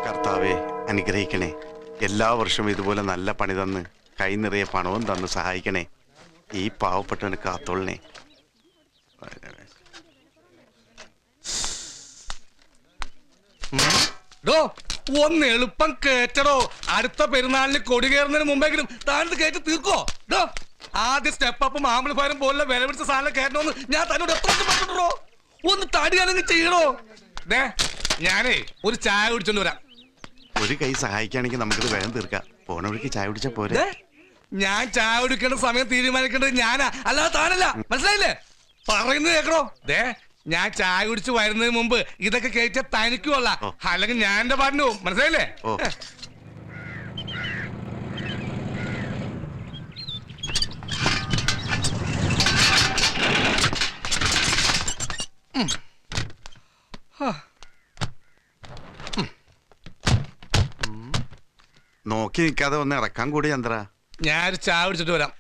കർത്താവേ അനുഗ്രഹിക്കണേ. എല്ലാ വർഷവും ഇതുപോലെ നല്ല പണി തന്ന് കൈ നിറയെ പണവും തന്ന് സഹായിക്കണേ. ഈ പാവപ്പെട്ടവന് കാത്തോളണേ. ഒന്ന് എളുപ്പം കേറ്റടോ. അടുത്ത പെരുന്നാളിന് കൊടി കയറുന്നതിന് മുമ്പെങ്കിലും താഴത്ത് കയറ്റി തീർക്കോ. ആദ്യ സ്റ്റെപ്പും ആംബിളിഫയറും പോലുള്ള വില പിടിച്ച സാധനം കയറ്റണമെന്ന് ഞാൻ തന്നോട് എത്ര പറഞ്ഞിട്ടോ. ഒന്ന് തടിയാണെങ്കിൽ ചെയ്യണോ. ഞാനേ ഒരു ചായ കുടിച്ചോണ്ട് വരാം. ഒരു കൈ സഹായിക്കുകയാണെങ്കിൽ നമുക്കിത് വേഗം തീർക്കാം. പോണ വഴിക്ക് ചായ കുടിച്ചാ പോരെ. ഞാൻ ചായ കുടിക്കേണ്ട സമയം തീരുമാനിക്കേണ്ടത് ഞാനാ, അല്ലാതെ താനല്ല. മനസ്സിലായില്ലേ? പറയുന്നത് കേക്കണോ. ഞാൻ ചായ കുടിച്ച് വരുന്നതിന് മുമ്പ് ഇതൊക്കെ കഴിച്ചാൽ തനിക്കുമല്ല, അല്ലെങ്കിൽ ഞാൻ എന്റെ പാട്ടിന് പോകും. മനസ്സിലായില്ലേ? നോക്കി നിൽക്കാതെ ഒന്ന് ഇറക്കാൻ കൂടി ചന്ദ്ര. ഞാനൊരു ചായ കുടിച്ചിട്ട് വരാം.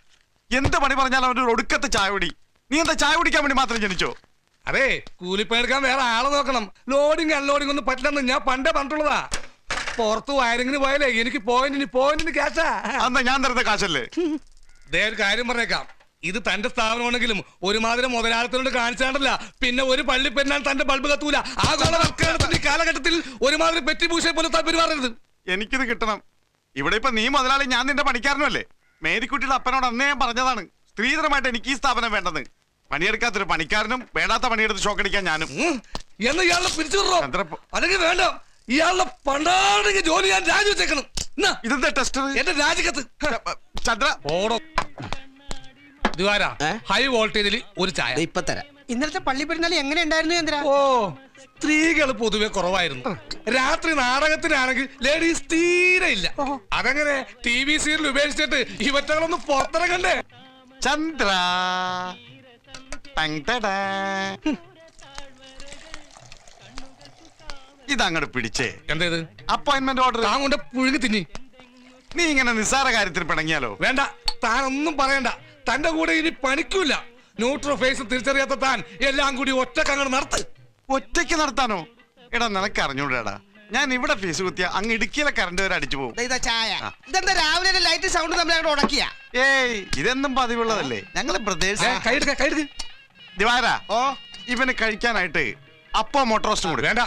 എന്ത് പണി പറഞ്ഞാലും അവന്റെ ഒടുക്കത്തെ ചായ കുടി. നീ എന്താ ചായ കുടിക്കാൻ വേണ്ടി മാത്രം ജനിച്ചോ? അതെ, കൂലിപ്പണിയെടുക്കാൻ വേറെ ആളെ നോക്കണം. ലോഡിങ് അൺലോഡിങ് ഒന്നും പറ്റില്ലെന്ന് ഞാൻ പണ്ടേ പറഞ്ഞിട്ടുള്ളതാ. പുറത്ത് വയറിങ്ങിന് പോയാലേ എനിക്ക് പോയിന്റിന് ക്യാഷാ. അന്നാ ഞാൻ തരുന്ന കാശല്ലേ. ഒരു കാര്യം പറഞ്ഞേക്കാം, ഇത് തന്റെ സ്ഥാപനമാണെങ്കിലും ഒരുമാതിരി മുതലാളിത്തോട് കാണിച്ചാണ്ടല്ല പിന്നെ ഒരു പള്ളി പെരുന്നാൾ തന്റെ ബൾബ് കത്തൂല. ആഗോളവൽക്കരണത്തിന്റെ കാലഘട്ടത്തിൽ ഒരുമാതിരി പെറ്റിപൂശയെ പോലെ പെരുമാറരുത്. എനിക്കിത് കിട്ടണം. ഇവിടെ ഇപ്പൊ നീ മുതലാളി, ഞാൻ നിന്റെ പണിക്കാരനല്ലേ. മേരിക്കുട്ടിയുടെ അപ്പനോട് അന്നേ ഞാൻ പറഞ്ഞതാണ് സ്ത്രീധനമായിട്ട് എനിക്ക് ഈ സ്ഥാപനം വേണ്ടെന്ന്. പണിയെടുക്കാത്തൊരു പണിക്കാരനും വേണ്ടാത്ത പണിയെടുത്ത് ഷോക്കടിക്കാൻ ഞാനും. എന്ന് ഇയാളെ പിരിച്ചു അല്ലെങ്കിൽ വേണ്ട, ഇയാളുടെ പണ്ടാണെങ്കിൽ ജോലി ഞാൻ രാജിവെച്ചേക്കണം. ഇതെന്താ ടെസ്റ്റർ? എന്റെ രാജിക്കത്ത് ചന്ദ്ര ഓടോ. ഹൈ വോൾട്ടേജിൽ ഒരു ചായ ഇപ്പൊ തരാം. ഇന്നലത്തെ പള്ളി പെരുന്നാൾ എങ്ങനെ ഉണ്ടായിരുന്നു ചന്ദ്ര? ഓ, സ്ത്രീകൾ പൊതുവെ കുറവായിരുന്നു. രാത്രി നാടകത്തിനാണെങ്കിൽ ലേഡീസ് തീരെ ഇല്ല. അതങ്ങനെ TV സീരിയൽ ഉപേക്ഷിച്ചിട്ട് ഇവറ്റകളൊന്ന് പുറത്തിറങ്ങണ്ടേ. ചന്ദ്ര ഇതങ്ങോട്ട് പിടിച്ചേ. എന്തേത്? Appointment order. താൻ കൊണ്ട് പുഴുങ്ങി തിന്നി. നീ ഇങ്ങനെ നിസ്സാര കാര്യത്തിൽ പിണങ്ങിയാലോ? വേണ്ട, താൻ ഒന്നും പറയണ്ട. തന്റെ കൂടെ ഇനി പണിക്കൂല. ന്യൂട്രോ ഫേസ് തിരിച്ചറിയാത്ത താൻ എല്ലാം കൂടി ഒറ്റക്കങ്ങോട്ട് നടത്ത്. ഒറ്റയ്ക്ക് നടത്താനോ? എടാ നിനക്ക് അറിഞ്ഞൂടാ, ഞാൻ ഇവിടെ ഫീസ് കുത്തിയ അങ്ങ് ഇടുക്കിയിലെ കറണ്ട് വരെ അടിച്ചു പോകും. ഇതെന്താ രാവിലെ ലൈറ്റ് സൗണ്ട് നമ്മൾ അങ്ങോട്ട് ഉടക്കിയ? ഏയ്, ഇതെന്നും പതിവുള്ളതല്ലേ. ഞങ്ങള് പ്രദേശം ദിവാരാ, ഇവന് കഴിക്കാനായിട്ട് അപ്പോ മോട്ടോറോസ്റ്റും കൂടി. വേണ്ട,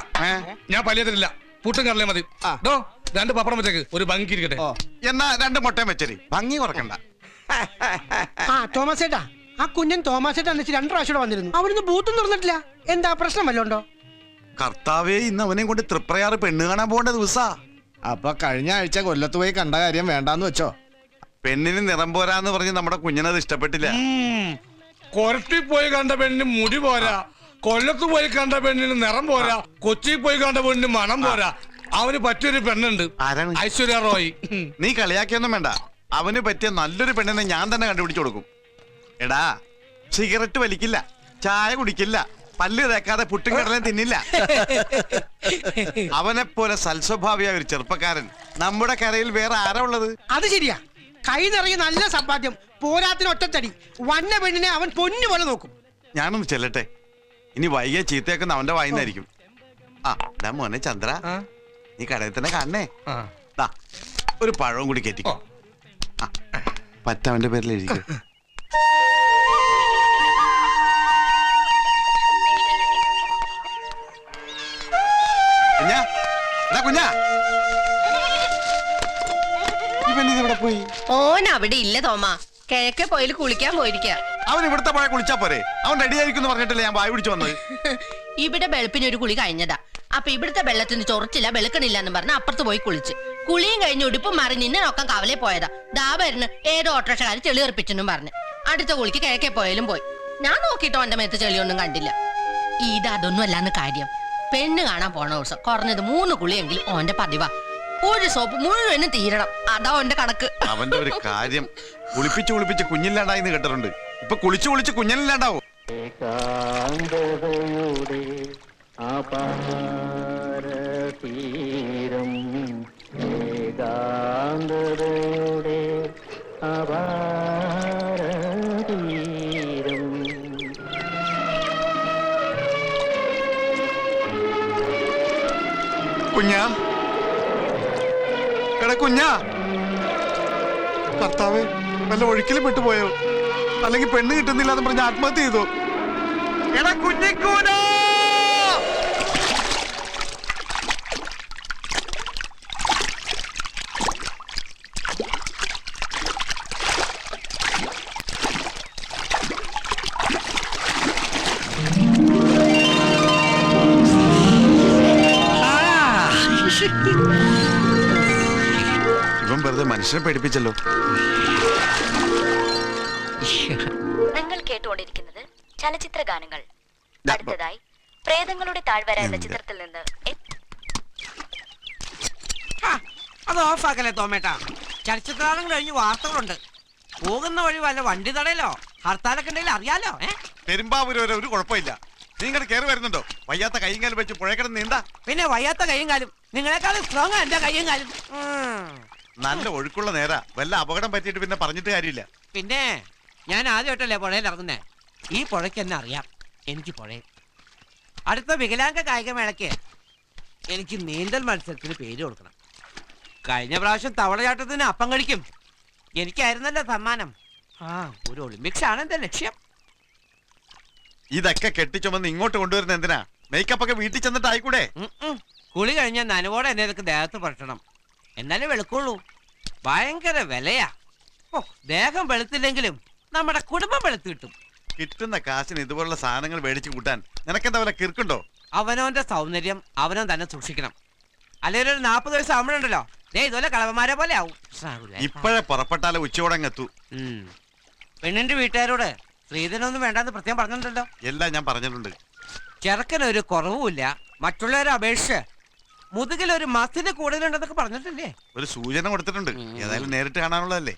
ഞാൻ പല്ലിയതില്ല. പുട്ടും കടലേ മതി. 2 പപ്പടം വെച്ചേക്ക്, ഒരു ഭംഗി ഇരിക്കട്ടെ. എന്നാ 2 മുട്ടയും വെച്ചേരി, ഭംഗി കുറക്കണ്ട. തോമസ് ഏട്ടാ, ആ കുഞ്ഞൻ തോമസ് ഏട്ടാ 2 പ്രാവശ്യം വന്നിരുന്നു. അവിടുന്ന് ബൂത്തും തുറന്നിട്ടില്ല. എന്താ പ്രശ്നം വല്ലോണ്ടോ? കർത്താവേ, ഇന്ന് അവനെയും കൊണ്ട് തൃപ്രയാറ് പെണ്ണ് കാണാൻ പോകേണ്ട ദിവസാ. അപ്പൊ കഴിഞ്ഞ ആഴ്ച കൊല്ലത്ത് പോയി കണ്ട കാര്യം വേണ്ടാന്ന് വെച്ചോ? പെണ്ണിന് നിറം പോരാന്ന് പറഞ്ഞ് നമ്മുടെ കുഞ്ഞിനത് ഇഷ്ടപ്പെട്ടില്ല. കൊരട്ടി പോയി കണ്ട പെണ്ണിന് മുടി പോരാ, കൊല്ലത്ത് പോയി കണ്ട പെണ്ണിന് നിറം പോരാ, കൊച്ചി പോയി കണ്ട പെണ്ണിന് മണം പോരാ. അവന് പറ്റിയൊരു പെണ്ണുണ്ട്, ഐശ്വര്യ റോയ്. നീ കളിയാക്കിയൊന്നും വേണ്ട. അവന് പറ്റിയ നല്ലൊരു പെണ്ണിനെ ഞാൻ തന്നെ കണ്ടുപിടിച്ചു കൊടുക്കും. എടാ, സിഗരറ്റ് വലിക്കില്ല, ചായ കുടിക്കില്ല, പല്ല് തേക്കാതെ പുട്ടും കടലും തിന്നില്ല. അവനെ പോലെ സൽസ്വഭാവിയായ ഒരു ചെറുപ്പക്കാരൻ നമ്മുടെ കരയിൽ വേറെ ആരാ ഉള്ളത്? അത് ശരിയാ. കൈ നിറയെ നല്ല സമ്പാദ്യം, പോരാത്തിന് ഒറ്റത്തടി. വന്ന പെണ്ണിനെ അവൻ പൊന്നു പോലെ നോക്കും. ഞാനൊന്ന് ചെല്ലട്ടെ, ഇനി വൈകിയ ചീത്തയാക്കുന്ന അവന്റെ വായിന്നായിരിക്കും. ആ മോനെ ചന്ദ്ര, നീ കടയിൽ തന്നെ കാണണേ. ഒരു പഴവും കൂടി കയറ്റിക്കോ. പറ്റവന്റെ പേരിൽ എഴുതിക്കോ. കുഞ്ഞാ, ഇവനിവിടെ പോയി. ഓൻ അവിടെ ഇല്ല തോമ, കിഴക്കെ പോയിൽ കുളിക്കാൻ പോയിരിക്ക. അവൻ ഇവിടുത്തെ പോയ കുളിച്ചാ പോരെ? അവൻ റെഡി ആയിരിക്കും പറഞ്ഞിട്ടല്ലേ ഞാൻ വായ പിടിച്ചു വന്നത്. ഇവിടെ വെളുപ്പിന് ഒരു കുളി കഴിഞ്ഞതാ. അപ്പൊ ഇവിടുത്തെ വെള്ളത്തിന് ചൊറച്ചില്ല, വെളുക്കണില്ല എന്ന് പറഞ്ഞ് അപ്പുറത്ത് പോയി കുളിച്ച് കുളിയും കഴിഞ്ഞ് ഉടുപ്പും മാറി നിന്നെ നോക്കാൻ കവലേ പോയതാ. ദാബരുന്ന് ഏതോ ഓട്ടോറിക്ഷക്കാര് ചെളിയെറിപ്പിച്ചെന്നും പറഞ്ഞ് അടുത്ത കുളിക്ക് കിഴക്കെ പോയാലും പോയി. ഞാൻ നോക്കിട്ടോ എന്റെ മേത്ത് ചെളിയൊന്നും കണ്ടില്ല. ഇതൊന്നും അല്ലാന്ന് കാര്യം. പെണ്ണ് കാണാൻ പോണ ദിവസം കുറഞ്ഞത് 3 കുളിയെങ്കിലും ഓന്റെ പതിവാ. ഒരു സോപ്പ് മുഴുവനും തീരണം, അതാ ഓന്റെ കണക്ക്. അവന്റെ ഒരു കാര്യം, കുളിപ്പിച്ച് കുഞ്ഞില്ലാണ്ടായിന്ന് കേട്ടിട്ടുണ്ട്. ഇപ്പൊ കുളിച്ച് കുഞ്ഞില്ലാണ്ടാവും. ഏകാന്തതയുടെ കുഞ്ഞാ, എടാ കുഞ്ഞാ, ഭർത്താവേ വല്ല ഒഴുക്കിലും വിട്ടുപോയോ? അല്ലെങ്കിൽ പെണ്ണ് കിട്ടുന്നില്ല എന്ന് പറഞ്ഞ് ആത്മഹത്യ ചെയ്തോ? എടാ കുഞ്ഞിക്കൂനോ! ഇവൻ വെറുതെ മനുഷ്യനെ പേടിപ്പിച്ചല്ലോ. നിങ്ങൾ കേട്ടുകൊണ്ടിരിക്കുന്നത് ചലച്ചിത്ര ഗാനങ്ങൾ. അടുത്തതായി പ്രേതങ്ങളുടെ താഴ്വര എന്ന ചിത്രത്തിൽ നിന്ന് അത് ഓഫാക്കല്ലേ തോമേട്ടാ. ചലച്ചിത്രം കഴിഞ്ഞ് വാർത്തകളുണ്ട്. പോകുന്ന വഴി വല്ല വണ്ടി തടയലോ ഹർത്താലൊക്കെ ഉണ്ടെങ്കിൽ അറിയാലോ. പെരുമ്പാവൂര് വരെ ഒരു കുഴപ്പമില്ല. നിങ്ങൾ കയറി വരുന്നുണ്ടോ? വയ്യാത്ത കൈയും കാലും വെച്ച് പുഴക്കിടന്ന് നീന്താ. പിന്നെ വയ്യാത്ത കൈയും കാലും നിങ്ങളെക്കാളും സ്ട്രോങ് എന്റെ കൈയും കാലും. നല്ല ഒഴുക്കുള്ള നേരാ. വല്ല അപകടം പറ്റിയിട്ട് പിന്നെ പറഞ്ഞിട്ട് കാര്യമില്ല. പിന്നെ ഞാൻ ആദ്യമായിട്ടല്ലേ പുഴയിൽ ഇറങ്ങുന്നേ. ഈ പുഴയ്ക്ക് എന്നെ അറിയാം. എനിക്ക് പുഴയിൽ അടുത്ത വികലാംഗ കായികമേളയ്ക്ക് എനിക്ക് നീന്തൽ മത്സരത്തിന് പേര് കൊടുക്കണം. കഴിഞ്ഞ പ്രാവശ്യം തവളചാട്ടത്തിന് അപ്പം കഴിക്കും എനിക്കായിരുന്നല്ലോ സമ്മാനം. ഒരു ഒളിമ്പിക്സ് ആണ് എന്റെ ലക്ഷ്യം. ഇതൊക്കെ കെട്ടിച്ചുമന്ന് ഇങ്ങോട്ട് കൊണ്ടുവരുന്ന എന്തിനാ? മേക്കപ്പ് ഒക്കെ വീട്ടിൽ ചെന്നിട്ട് ആയിക്കൂടെ? കുളി കഴിഞ്ഞാൽ നനവോടെ എന്നെ ഇതൊക്കെ ദേഹത്ത് പുരട്ടണം. എന്നാലേ വെളുക്കുള്ളൂ. ഭയങ്കര വിലയാ. ദേഹം വെളുത്തില്ലെങ്കിലും നമ്മുടെ കുടുംബം വെളുത്ത് കിട്ടും. കിട്ടുന്ന കാശിന് ഇതുപോലുള്ള സാധനങ്ങൾ മേടിച്ചു കൂട്ടാൻ നിനക്കെന്താ വല്ല കിർക്കുണ്ടോ? അവനവന്റെ സൗന്ദര്യം അവനവൻ തന്നെ സൂക്ഷിക്കണം. അല്ലെങ്കിൽ ഒരു 40 വയസ്സ് ആവുമ്പോഴുണ്ടല്ലോ ഇതുപോലെ കളവന്മാരെ പോലെ ആവും. ഇപ്പോഴേ പുറപ്പെട്ടാലേ ഉച്ചയോടങ്ങെത്തു. പെണ്ണിന്റെ വീട്ടുകാരോട് സ്ത്രീധനൊന്നും വേണ്ടെന്ന് പ്രത്യേകം പറഞ്ഞിട്ടുണ്ടല്ലോ. എല്ലാം ഞാൻ പറഞ്ഞിട്ടുണ്ട്. ചെറുക്കനൊരു കുറവുമില്ല. മറ്റുള്ളവരെ അപേക്ഷിച്ച് മുതുകിലൊരു മസിന് കൂടുതലുണ്ടെന്നൊക്കെ പറഞ്ഞിട്ടില്ലേ? ഒരു സൂചന കൊടുത്തിട്ടുണ്ട്. ഏതായാലും നേരിട്ട് കാണാനുള്ളതല്ലേ.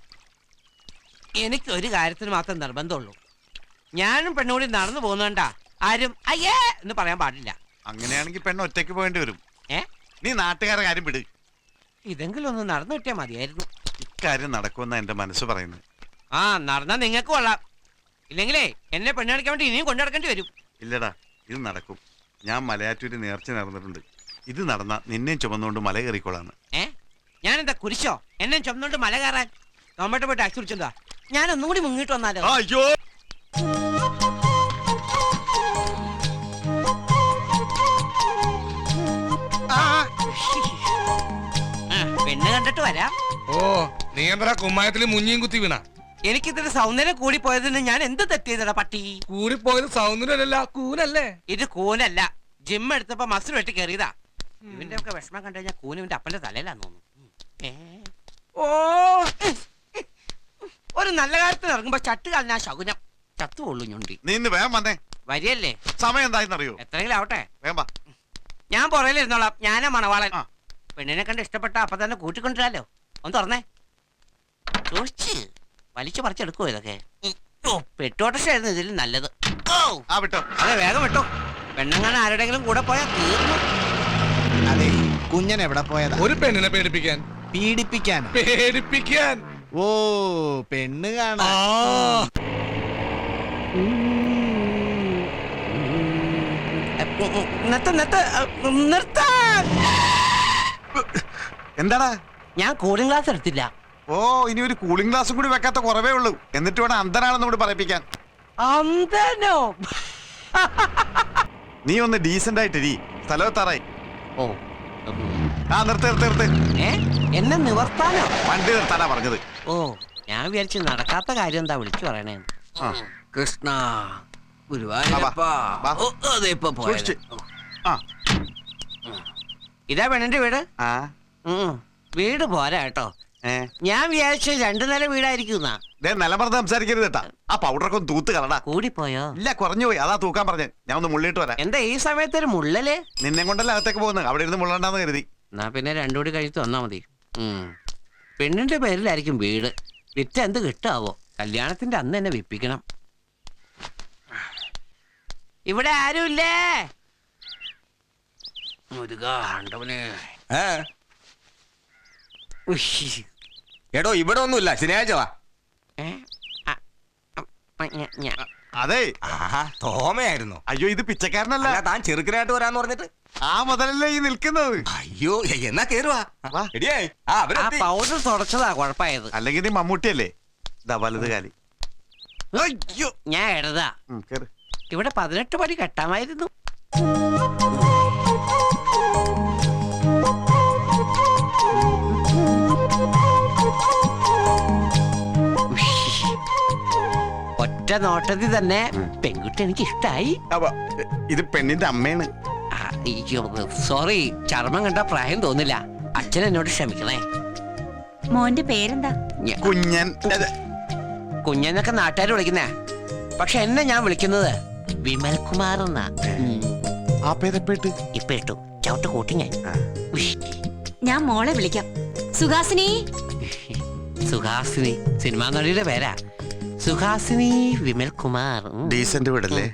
എനിക്ക് ഒരു കാര്യത്തിന് മാത്രം നിർബന്ധമുള്ളൂ. ഞാനും പെണ്ണുകൂടി നടന്നു പോകുന്നോണ്ടാ ആരും അയ്യേ എന്ന് പറയാൻ പാടില്ല. അങ്ങനെയാണെങ്കിൽ പെണ്ണ് ഒറ്റയ്ക്ക് പോകേണ്ടി വരും. നീ നാട്ടുകാരെ കാര്യം വിട്. ഇതെങ്കിലും ഒന്ന് നടന്നു കിട്ടിയാൽ മതിയായിരുന്നു. ഇക്കാര്യം നടക്കുമെന്നാ എന്റെ മനസ്സ് പറയുന്നത്. നടന്നാ നിങ്ങൾക്ക് കൊള്ളാം. ഇല്ലെങ്കിലേ എന്നെ പെണ്ണടിക്കാൻ വേണ്ടി ഇനിയും കൊണ്ടുനടക്കേണ്ടി വരും. ഇല്ലടാ, ഇത് നടക്കും. ഞാൻ മലയാറ്റൂര് നേർച്ച നടന്നിട്ടുണ്ട്. ഇത് നടന്ന നിന്നെയും ചുമന്നുകൊണ്ട് മല കയറിക്കോളാന്ന്. ഞാനെന്താ കുരിശോ? എന്നെ ചുമന്നുകൊണ്ട് മല കയറാൻ? നമ്മട്ട് പോയി ടാക്സി വിളിച്ചെന്താ? ഞാൻ ഒന്നുകൂടി മുങ്ങിട്ട് വന്നാലോ? അയ്യോ, പെണ്ണ് കണ്ടിട്ട് വരാം. നീ എന്താ കുമ്മായത്തിൽ മുഞ്ഞിയും കുത്തി വീണ? എനിക്കിതിന്റെ സൗന്ദര്യം കൂടി പോയതിന് ഞാൻ എന്ത് തെറ്റിയതടാ പട്ടി? കൂടിപ്പോയത് സൗന്ദര്യമല്ല, കൂനല്ലേ? ഇത് കൂനല്ല. ജിം എടുത്തപ്പോ മസിൽ വെട്ടി കയറിയതാ. ഇവന്റെ ഒക്കെ വിഷമം കണ്ടു കഴിഞ്ഞാൽ കൂന് ഇവന്റെ അപ്പന്റെ തലയിലാന്ന് തോന്നുന്നു. ഒരു നല്ല കാര്യത്തിന് ഇറങ്ങുമ്പോ ചട്ട് കളഞ്ഞാ ശകുനം ചത്തുകൊള്ളു ഞുണ്ടി. നീ ഇന്ന് വേഗം വന്നേ. വരിയല്ലേ? സമയം എന്തായെന്നറിയോ? എത്രയെങ്കിലും ആവട്ടെ. വേഗം വാ. ഞാൻ പുറയിലിരുന്നോളാം. ഞാനാ മണവാളൻ. പെണ്ണിനെ കണ്ട് ഇഷ്ടപ്പെട്ട അപ്പൊ തന്നെ കൂട്ടിക്കൊണ്ടിരാലോ. ഒന്ന് തുറന്നേ. സൂക്ഷിച്ച് വലിച്ചു പറിച്ചെടുക്കുവോ ഇതൊക്കെ? പെട്ടോട്ടശായിരുന്നു ഇതിൽ നല്ലത്. വിട്ടോ. അതെ, വേഗം വിട്ടോ. പെണ്ണങ്ങനെ ആരുടെങ്കിലും കൂടെ പോയാൽ തീർന്നു. അതെ, കുഞ്ഞൻ എവിടെ പോയതാ? ഒരു പെണ്ണിനെ പേടിപ്പിക്കാൻ. പീഡിപ്പിക്കാൻ? പേടിപ്പിക്കാൻ. ഓ, പെണ്ണ് കാണാ. എന്താടാ? ഞാൻ കൂളിംഗ് ഗ്ലാസ് എടുത്തില്ല. ഓ, ഇനി ഒരു കൂളിംഗ് ഗ്ലാസും കൂടി വെക്കാത്ത കുറവേ ഉള്ളൂ. എന്നിട്ട് വേണം അന്ധനാണെന്ന് കൂടി പറയിപ്പിക്കാൻ. അന്ധനോ? നീ ഒന്ന് ഡീസന്റ് ആയിട്ടിരി. സ്ഥലത്താറായി. ഓ, നിർത്ത്. എന്നെ നിവർത്താനോ? വണ്ടി നിർത്താനാ പറഞ്ഞത്. ഓ, ഞാൻ വിചാരിച്ചു നടക്കാത്ത കാര്യം എന്താ വിളിച്ചു പറയണേ. കൃഷ്ണ ഇതാ പെണ്ണിന്റെ വീട്. വീട് പോരാ കേട്ടോ. ഞാൻ വിചാരിച്ചു 2 നില വീടായിരിക്കും. നിലമറന്ന് സംസാരിക്കരുത് കേട്ടാ. ആ പൗഡറൊക്കെ ഒന്ന് തൂത്ത് കളടാ. കൂടിപ്പോയോ? ഇല്ല, കുറഞ്ഞു പോയി. അതാ തൂക്കാൻ പറഞ്ഞ്. ഞാൻ ഒന്ന് മുള്ളിട്ട് വരാം. എന്താ ഈ സമയത്ത് ഒരു മുള്ളല്? നിന്നെ കൊണ്ടല്ല അകത്തേക്ക് പോകുന്നത്. അവിടെ ഇരുന്ന് മുള്ളണ്ടാന്ന് കരുതി. എന്നാ പിന്നെ 2 കൂടി കഴിച്ച് തന്നാ മതി. പെണ്ണിന്റെ പേരിലായിരിക്കും വീട്. വിറ്റ എന്ത് കിട്ടാവോ? കല്യാണത്തിന്റെ അന്ന് തന്നെ വിപ്പിക്കണം. ഇവിടെ ആരുമില്ലേ? എടോ, ഇവിടെ ഒന്നുമില്ല. ശനിയാഴ്ച വാ. അതെ. തോമയായിരുന്നു. അയ്യോ, ഇത് പിച്ചക്കാരനല്ല. താൻ ചെറുക്കനായിട്ട് വരാന്ന് പറഞ്ഞിട്ട് ആ മുതലല്ലേ ഈ നിൽക്കുന്നത്. അയ്യോ എന്നാ കേറുവാ വാ. എടിയേ ആ ആ അവരെത്തി പൗഡർ തുടച്ചതാ കുഴപ്പമായത്. അല്ലെങ്കിൽ നീ മമ്മൂട്ടിയല്ലേ. ഇതാ വലത് കാലി. അയ്യോ. ഞാൻ എഴുതാ. കേറ്. ഇവിടെ 18 പടി കെട്ടാമായിരുന്നു. ഒറ്റ നോട്ടത്തിൽ തന്നെ പെൺകുട്ടി എനിക്ക് ഇഷ്ടായി. അപ്പൊ ഇത് പെണ്ണിന്റെ അമ്മയാണ്. സോറി, ചർമ്മം കണ്ട പ്രായം തോന്നില്ല. അച്ഛൻ എന്നോട് ക്ഷമിക്കണേ. മോന്റെ പേരെന്താ? കുഞ്ഞൻ. കുഞ്ഞെന്നൊക്കെ നാട്ടുകാർ വിളിക്കുന്നേ, പക്ഷെ എന്നെ ഞാൻ വിളിക്കുന്നത് വിമൽ കുമാർ എന്നാ. ആ പേരെപ്പേട്ട് ഇപ്പൊ ഇട്ടു ചവിട്ട് കൂട്ടി ഞാൻ. ഞാൻ മോളെ വിളിക്കാം. സുഹാസിനി. സുഹാസിനി സിനിമാ നടിയുടെ പേരാ. സുഹാസിനി വിമൽ കുമാർ. ഡീസന്റ് വീടല്ലേ.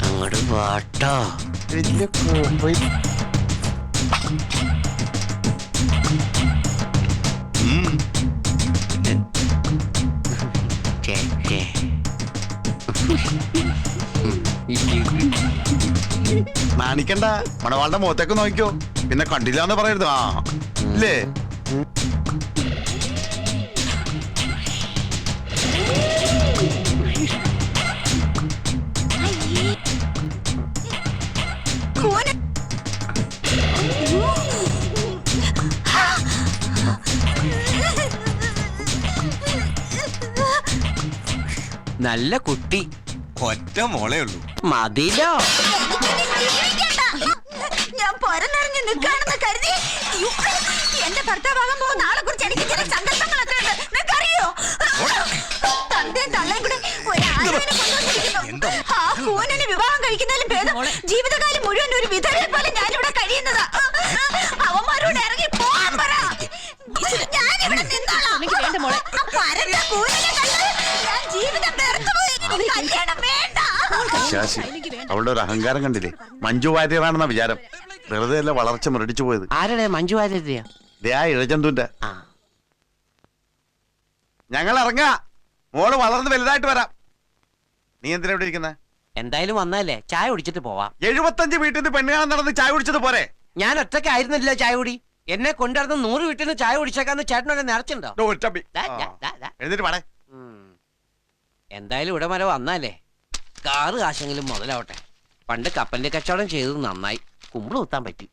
അങ്ങോട്ട് വാട്ടോ. നാണിക്കണ്ട, മണവാളുടെ മുഖത്തേക്ക് നോക്കിക്കോ, പിന്നെ കണ്ടില്ലാന്ന് പറയരുത്. ആ ഇല്ലേ. നല്ല കുട്ടി, ഒറ്റ മോളേ ഉള്ളൂ. മതിലോ. ഞാൻ പൊരനിറങ്ങി നിൽക്കാണെന്ന് കരുതി എന്റെ ഭർത്താവാകാൻ പോകുന്ന ആളെ കുറിച്ച് എനിക്ക് ചില സങ്കല്പങ്ങളൊക്കെ ഉണ്ട്. നിനക്കറിയോ? തന്തയും തള്ളയും കൂടെ ഒരാളിനെ കൊണ്ടുവന്നിരിക്കുന്നു. ആ കൂനനെ വിവാഹം കഴിക്കുന്നതിലും ഭേദം ജീവിതകാലം മുഴുവൻ ഒരു വിധവയെ പോലെ ഞാനിവിടെ കഴിയുന്നതാ. അവന്മാരോട് ഇറങ്ങി പോകാൻ പറ. ഞാനിവിടെ നിന്നോളാം. ആ പരന്ന കൂനനെ കണ്ട് ഞാൻ ജീവിതം വെറുത്തുപോയി. കല്യാണം വേണ്ട. ശാശി, അവളുടെ ഒരു അഹങ്കാരം കണ്ടില്ലേ? മഞ്ജു വാര്യറാണെന്ന വിചാരം. വെറുതെ അല്ല വളർച്ച മുരടിച്ചു പോയത്. ആരുടെ മഞ്ജു വാര്യരെയോ? ദേ ആ ഇഴജന്തുന്റെ. ആ, ഞങ്ങൾ ഇറങ്ങാ. മോള് വളർന്ന് വലുതായിട്ട് വരാം. നീ എന്തിനാ ഇവിടെ ഇരിക്കുന്നത്? എന്തായാലും വന്നല്ലേ, ചായ കുടിച്ചിട്ട് പോവാം. 75 വീട്ടിൽ നിന്ന് പെണ്ണ് കാണാൻ നടന്ന് ചായ കുടിച്ചത് പോരെ? ഞാൻ ഒറ്റയ്ക്കായിരുന്നില്ല ചായ കുടി. എന്നെ കൊണ്ടുവരുന്ന 100 വീട്ടിൽ നിന്ന് ചായ കുടിച്ചേക്കാന്ന് ചേട്ടനോട് നേർച്ചുണ്ടോ? എഴുന്നേറ്റ് പാടേ. എന്തായാലും ഇവിടെ വരെ വന്നാലേ കാറ് കാശെങ്കിലും മുതലാവട്ടെ. പണ്ട് കപ്പലിന്റെ കച്ചവടം ചെയ്തത് നന്നായി. കുമ്പിള് കുത്താൻ പറ്റി.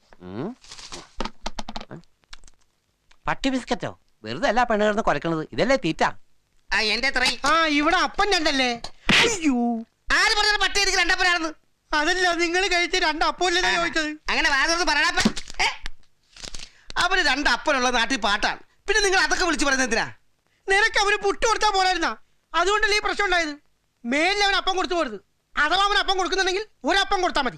പട്ടി ബിസ്ക്കറ്റോ? വെറുതെ അല്ല പെണ്ണ് കിടന്ന് കുരക്കണത്. ഇതല്ലേ തീറ്റ. എന്റെ ഇവിടെ അപ്പം രണ്ടല്ലേ? അയ്യോ, ആര് പറഞ്ഞത് പട്ടി എനിക്ക് രണ്ടപ്പനാണെന്ന്? അതല്ല നിങ്ങൾ കഴിച്ച 2 അപ്പല്ലേ ചോദിച്ചത്. അങ്ങനെ വാദം പറയണ. അവര് 2 അപ്പനുള്ള നാട്ടിൽ പാട്ടാണ്. പിന്നെ നിങ്ങൾ അതൊക്കെ വിളിച്ചു പറയുന്നത് എന്തിനാ? നിനക്ക് അവന് പുട്ട് കൊടുത്താൽ പോലായിരുന്നാ? അതുകൊണ്ടല്ലേ ഈ പ്രശ്നം ഉണ്ടായത്. മേലിൽ അവൻ അപ്പം കൊടുത്തു പോരുത്. അഥവാ അവൻ അപ്പം കൊടുക്കുന്നുണ്ടെങ്കിൽ ഒരപ്പം കൊടുത്താൽ മതി.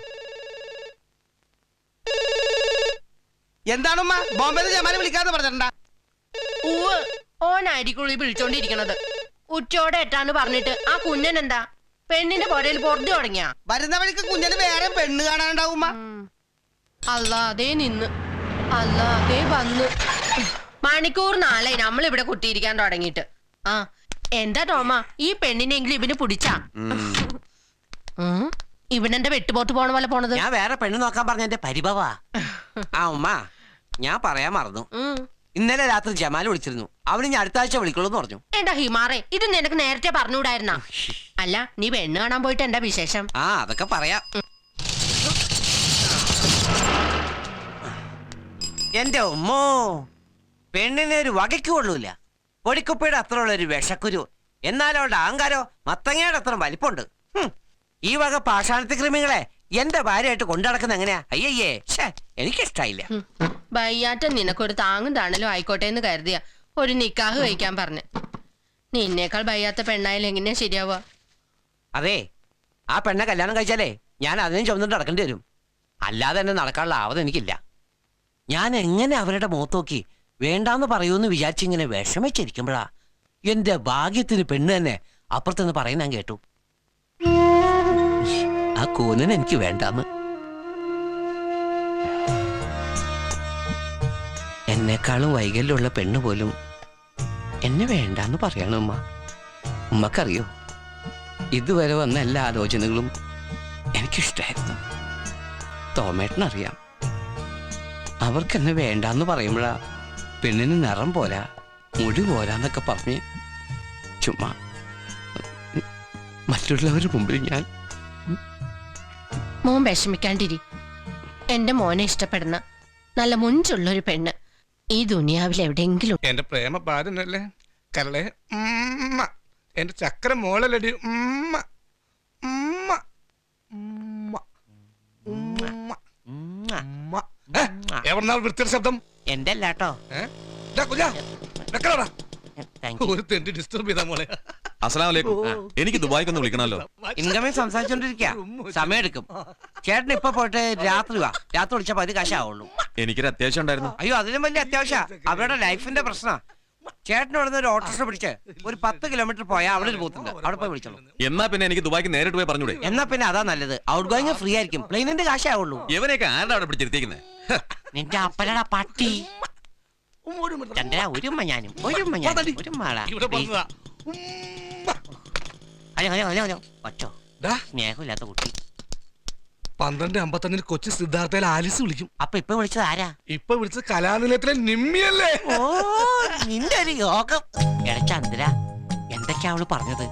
എന്താണുമ്മ ബോംബെന്ന് ജമാനെ വിളിക്കാന്ന് പറഞ്ഞിട്ടുണ്ടാ? ഓനായിരിക്കും ഈ വിളിച്ചോണ്ടിരിക്കണത്. ഉച്ചോടെ എട്ടാന്ന് പറഞ്ഞിട്ട് ആ കുഞ്ഞൻ എന്താ പെണ്ണിന്റെ പുരയിൽ പൊറഞ്ഞു തുടങ്ങിയ? വരുന്ന വഴിക്ക് കുഞ്ഞിന് വേറെ പെണ്ണ് കാണാനുണ്ടാവുമ്മ. അല്ലാതെ നിന്ന് അല്ലാതെ വന്ന് മണിക്കൂർ നാളെ നമ്മളിവിടെ കുത്തിയിരിക്കാൻ തുടങ്ങിയിട്ട്. ആ എന്താ ടോമ, ഈ പെണ്ണിനെങ്കിലും ഇവന് പിടിച്ചാ? ഇവനെന്റെ വെട്ടുപോത്ത് പോണ പോലെ പോണത്. ഞാൻ വേറെ പെണ്ണ് നോക്കാൻ പറഞ്ഞ എന്റെ പരിഭവാ. ആ ഉമ്മ, ഞാൻ പറയാൻ മറന്നു. ഇന്നലെ രാത്രി ജമാൽ വിളിച്ചിരുന്നു. അവന് ഞാൻ അടുത്ത ആഴ്ച വിളിക്കുള്ളൂ പറഞ്ഞു. എന്താ ഹിമാറെ, ഇത് നിനക്ക് നേരത്തെ പറഞ്ഞുകൂടായിരുന്ന? അല്ല, നീ പെണ്ണ് കാണാൻ പോയിട്ട് എന്താ വിശേഷം? ആ അതൊക്കെ പറയാം. എന്റെ ഉമ്മോ, പെണ്ണിനെ ഒരു വകയ്ക്ക് കൊള്ളൂല. പൊടിക്കുപ്പയുടെ അത്ര ഉള്ള ഒരു വിഷക്കുരു. എന്നാലും അവളുടെ അഹങ്കാരോ മത്തങ്ങയുടെ അത്ര വലിപ്പമുണ്ട്. ഈ വക പാഷാണത്തി കൃമികളെ എന്റെ ഭാര്യയായിട്ട് കൊണ്ടുനടക്കുന്ന എങ്ങനെയാ? അയ്യയ്യേ, എനിക്കിഷ്ടായില്ല. വയ്യാറ്റം നിനക്കൊരു താങ്ങും താണലും ആയിക്കോട്ടെ എന്ന് കരുതിയ ഒരു നിക്കാഹ് കഴിക്കാൻ പറഞ്ഞു. നിന്നേക്കാൾ വയ്യാത്ത പെണ്ണായാലും എങ്ങനെയാ ശരിയാവുക? അതെ, ആ പെണ്ണെ കല്യാണം കഴിച്ചാലേ ഞാൻ അതിനും ചുമന്നിട്ട് നടക്കേണ്ടി വരും. അല്ലാതെ തന്നെ നടക്കാനുള്ള ആവത് എനിക്കില്ല. ഞാൻ എങ്ങനെ അവരുടെ മുഖത്ത് നോക്കി വേണ്ടാന്ന് പറയൂന്ന് വിചാരിച്ചിങ്ങനെ വിഷമിച്ചിരിക്കുമ്പോഴാ എന്റെ ഭാഗ്യത്തിന് പെണ്ണ് തന്നെ അപ്പുറത്തുനിന്ന് പറയുന്ന ഞാൻ കേട്ടു, ആ കൂനൻ എനിക്ക് വേണ്ടാന്ന്. എന്നെക്കാളും വൈകല്യമുള്ള പെണ്ണ് പോലും എന്നെ വേണ്ടാന്ന് പറയണം ഉമ്മ. ഉമ്മക്കറിയോ, ഇതുവരെ വന്ന എല്ലാ ആലോചനകളും എനിക്കിഷ്ടായിരുന്നു. തോമേട്ടനറിയാം, അവർക്കെന്നെ വേണ്ടാന്ന് പറയുമ്പോഴാ പെണ്ണിന് നിറം പോരാ, മുടി പോരാന്നൊക്കെ പറഞ്ഞ് ചുമ്മാ മറ്റുള്ളവരുടെ മുമ്പിൽ ഞാൻ. മോൻ വിഷമിക്കാണ്ടിരി. എന്റെ മോനെ ഇഷ്ടപ്പെടുന്ന നല്ല മുഞ്ചുള്ളൊരു പെണ്ണ് ഈ ദുനിയാവിൽ എവിടെയെങ്കിലും. എന്റെ പ്രേമ ബാലനല്ലേ കരളെ, ഉമ്മ. എന്റെ ചക്കര മോളല്ലടി ഉമ്മ, ഉമ്മ, ഉമ്മ, ഉമ്മ, ഉമ്മ. എവിടുന്നാ വൃത്തിയുടെ ശബ്ദം? എന്റെ അല്ലാട്ടോ. ഒരു തെണ്ടി ഡിസ്റ്റർബ് ചെയ്താ മോളെ. എനിക്ക് ദുബായിക്കൊന്ന് വിളിക്കണമല്ലോ. ഇൻകമിങ് സംസാരിച്ചോണ്ടിരിക്കാ, സമയം എടുക്കും. ചേട്ടൻ ഇപ്പൊ പോയിട്ട് രാത്രി വാ. രാത്രി വിളിച്ചാ 10 കാശാവുള്ളൂ. എനിക്കൊരു അത്യാവശ്യം ഉണ്ടായിരുന്നു. അയ്യോ, അതിലും വലിയ അത്യാവശ്യ. അവരുടെ ലൈഫിന്റെ പ്രശ്ന. ചേട്ടനോട് ഒരു ഓട്ടോറിക്ഷ പിടിച്ച് ഒരു 10 കിലോമീറ്റർ പോയാൽ അവിടെ ഒരു ബൂത്തുണ്ട്, അവിടെ പോയി വിളിച്ചോളൂ. എന്നാ പിന്നെ എനിക്ക് ദുബായിക്ക് നേരിട്ട് പോയി പറഞ്ഞൂടെ? എന്നാ പിന്നെ അതാ നല്ലത്. ഔട്ട് ഗോയിങ് ഫ്രീ ആയിരിക്കും, പ്ലെയിനിന്റെ കാശാവുള്ളൂ. ഇവനെയൊക്കെ ആരുടെ അവിടെ പിടിച്ചിരുത്തിക്കുന്നത്? നിന്റെ അപ്പലടാ പട്ടി. ചന്ദ്ര, ഒരുമ്മ ഞാനും, ഒരുമ്മ ഞാനും, ഒരുമ്മാളാ. Hello hello hello hello. ഒച്ചോ, സ്നേഹമില്ലാത്ത കുട്ടി. 12:55 കൊച്ചി സിദ്ധാർത്ഥയിൽ ആലിസ് വിളിക്കും. അപ്പൊ ഇപ്പൊ വിളിച്ചത് ആരാ? ഇപ്പൊ വിളിച്ചത് കലാനിലയത്തിലെ നിമ്മിയല്ലേ? ഓ, നിന്റെ ഒരു യോഗം. എടാ ചന്ദ്ര, എന്തൊക്കെയാ അവള് പറഞ്ഞത്?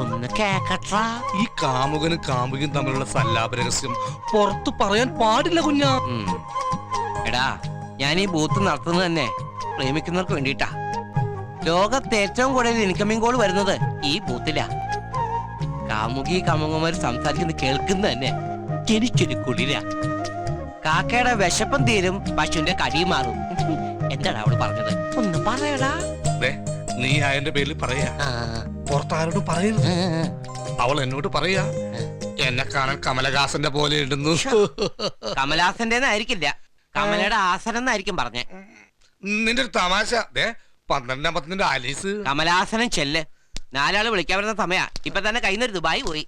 ഒന്ന് കേക്കട്ടാ. ഈ കാമുകനും കാമുകയും തമ്മിലുള്ള സല്ലാപ രഹസ്യം പുറത്തു പറയാൻ പാടില്ല കുഞ്ഞാ. എടാ, ഞാൻ ഈ ബൂത്ത് നടത്തുന്നത് തന്നെ പ്രേമിക്കുന്നവർക്ക് വേണ്ടിട്ടാ. ലോകത്ത് ഏറ്റവും കൂടുതൽ ഇൻകമിംഗ് കോൾ വരുന്നത് ഈ ബൂത്തിലാ. കാമുകി കാമുകന്മാർ സംസാരിക്കുന്നത് കേൾക്കുന്നത് തന്നെ എനിക്കൊരു കുളിരാ. കാക്കയുടെ വിശപ്പം തീരും, പശുവിന്റെ കടി മാറും. എന്താടാ അവള് പറഞ്ഞത്? ഒന്ന് പറയടാ. നീ അയന്റെ പേരിൽ പറയാ, പുറത്താരോടും പറയരുത്. അവൾ എന്നോട് പറയാ, എന്നെ കാണാൻ കമലഹാസന്റെ പോലെ ഇടുന്നു. കമലഹാസന്റെ ആയിരിക്കില്ല, കമലയുടെ ആസനം എന്നായിരിക്കും പറഞ്ഞേ. നിന്റെ ഒരു തമാശ. 12:55 ആലീസ്. കമലഹാസനം ചെല്ല്. 4 ആള് വിളിക്കാൻ വരുന്ന സമയാ. ഇപ്പൊ തന്നെ കയ്യിൽ നിന്ന് ദുബായി പോയി.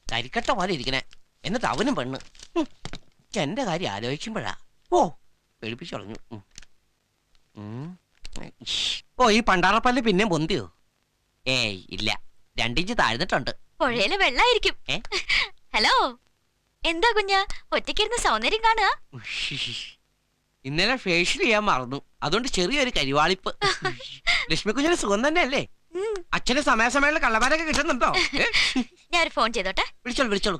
കരിക്കട്ട പോലെ ഇരിക്കണേ. എന്നിട്ട് അവനും പെണ്ണ്. എന്റെ കാര്യം ആലോചിക്കുമ്പോഴാ ഓ പേടിപ്പിച്ചു കളഞ്ഞു. ഓ, ഈ പണ്ടാറപ്പല്ല് പിന്നെ പൊന്തിയോ? ഏയ് ഇല്ല, 2 ഇഞ്ച് താഴ്ന്നിട്ടുണ്ട്. പുഴയിലെ വെള്ളായിരിക്കും. ഹലോ, എന്താ കുഞ്ഞാ ഒറ്റയ്ക്കിരുന്ന് സൗന്ദര്യം കാണുക? ഇന്നലെ ഫേഷ്യൽ ചെയ്യാൻ മറന്നു, അതുകൊണ്ട് ചെറിയൊരു കരിവാളിപ്പ്. ലക്ഷ്മി കുഞ്ഞിന് സുഖം തന്നെ അല്ലേ? അച്ഛന് സമയാസമയങ്ങളിൽ കള്ളമാരൊക്കെ കിട്ടുന്നുണ്ടോ? ഞാൻ ഫോൺ ചെയ്തോട്ടെ. വിളിച്ചോളൂ വിളിച്ചോളൂ.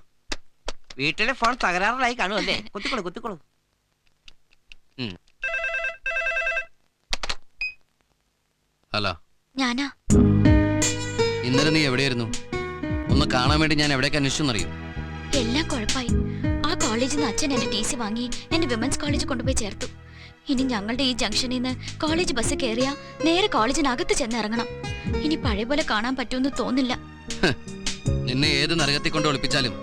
വീട്ടിലെ ഫോൺ തകരാറിലായി കാണുമല്ലേ? കുത്തിക്കോളൂ കുത്തിക്കോളൂ. ഹലോ, ഞാനാ. ഇന്നലെ നീ എവിടെയായിരുന്നു? ഒന്ന് കാണാൻ വേണ്ടി ഞാൻ എവിടേക്ക് അന്വേഷിച്ചെന്നറിയോ? എല്ലാം കുഴപ്പമായി. ആ കോളേജിൽ നിന്ന് അച്ഛൻ എന്റെ TC വാങ്ങി എന്നെ വിമൻസ് കോളേജ് കൊണ്ടുപോയി ചേർത്തു. ഇനി ഞങ്ങളുടെ ഈ ജംഗ്ഷനിൽ നിന്ന് കോളേജ് ബസ് കയറിയാ നേരെ കോളേജിനകത്ത് ചെന്നിറങ്ങണം. ഇനി പഴയ പോലെ കാണാൻ പറ്റുമെന്ന് തോന്നില്ല. നിന്നെ ഏത് നരകത്തിൽ കൊണ്ട് ഒളിപ്പിച്ചാലും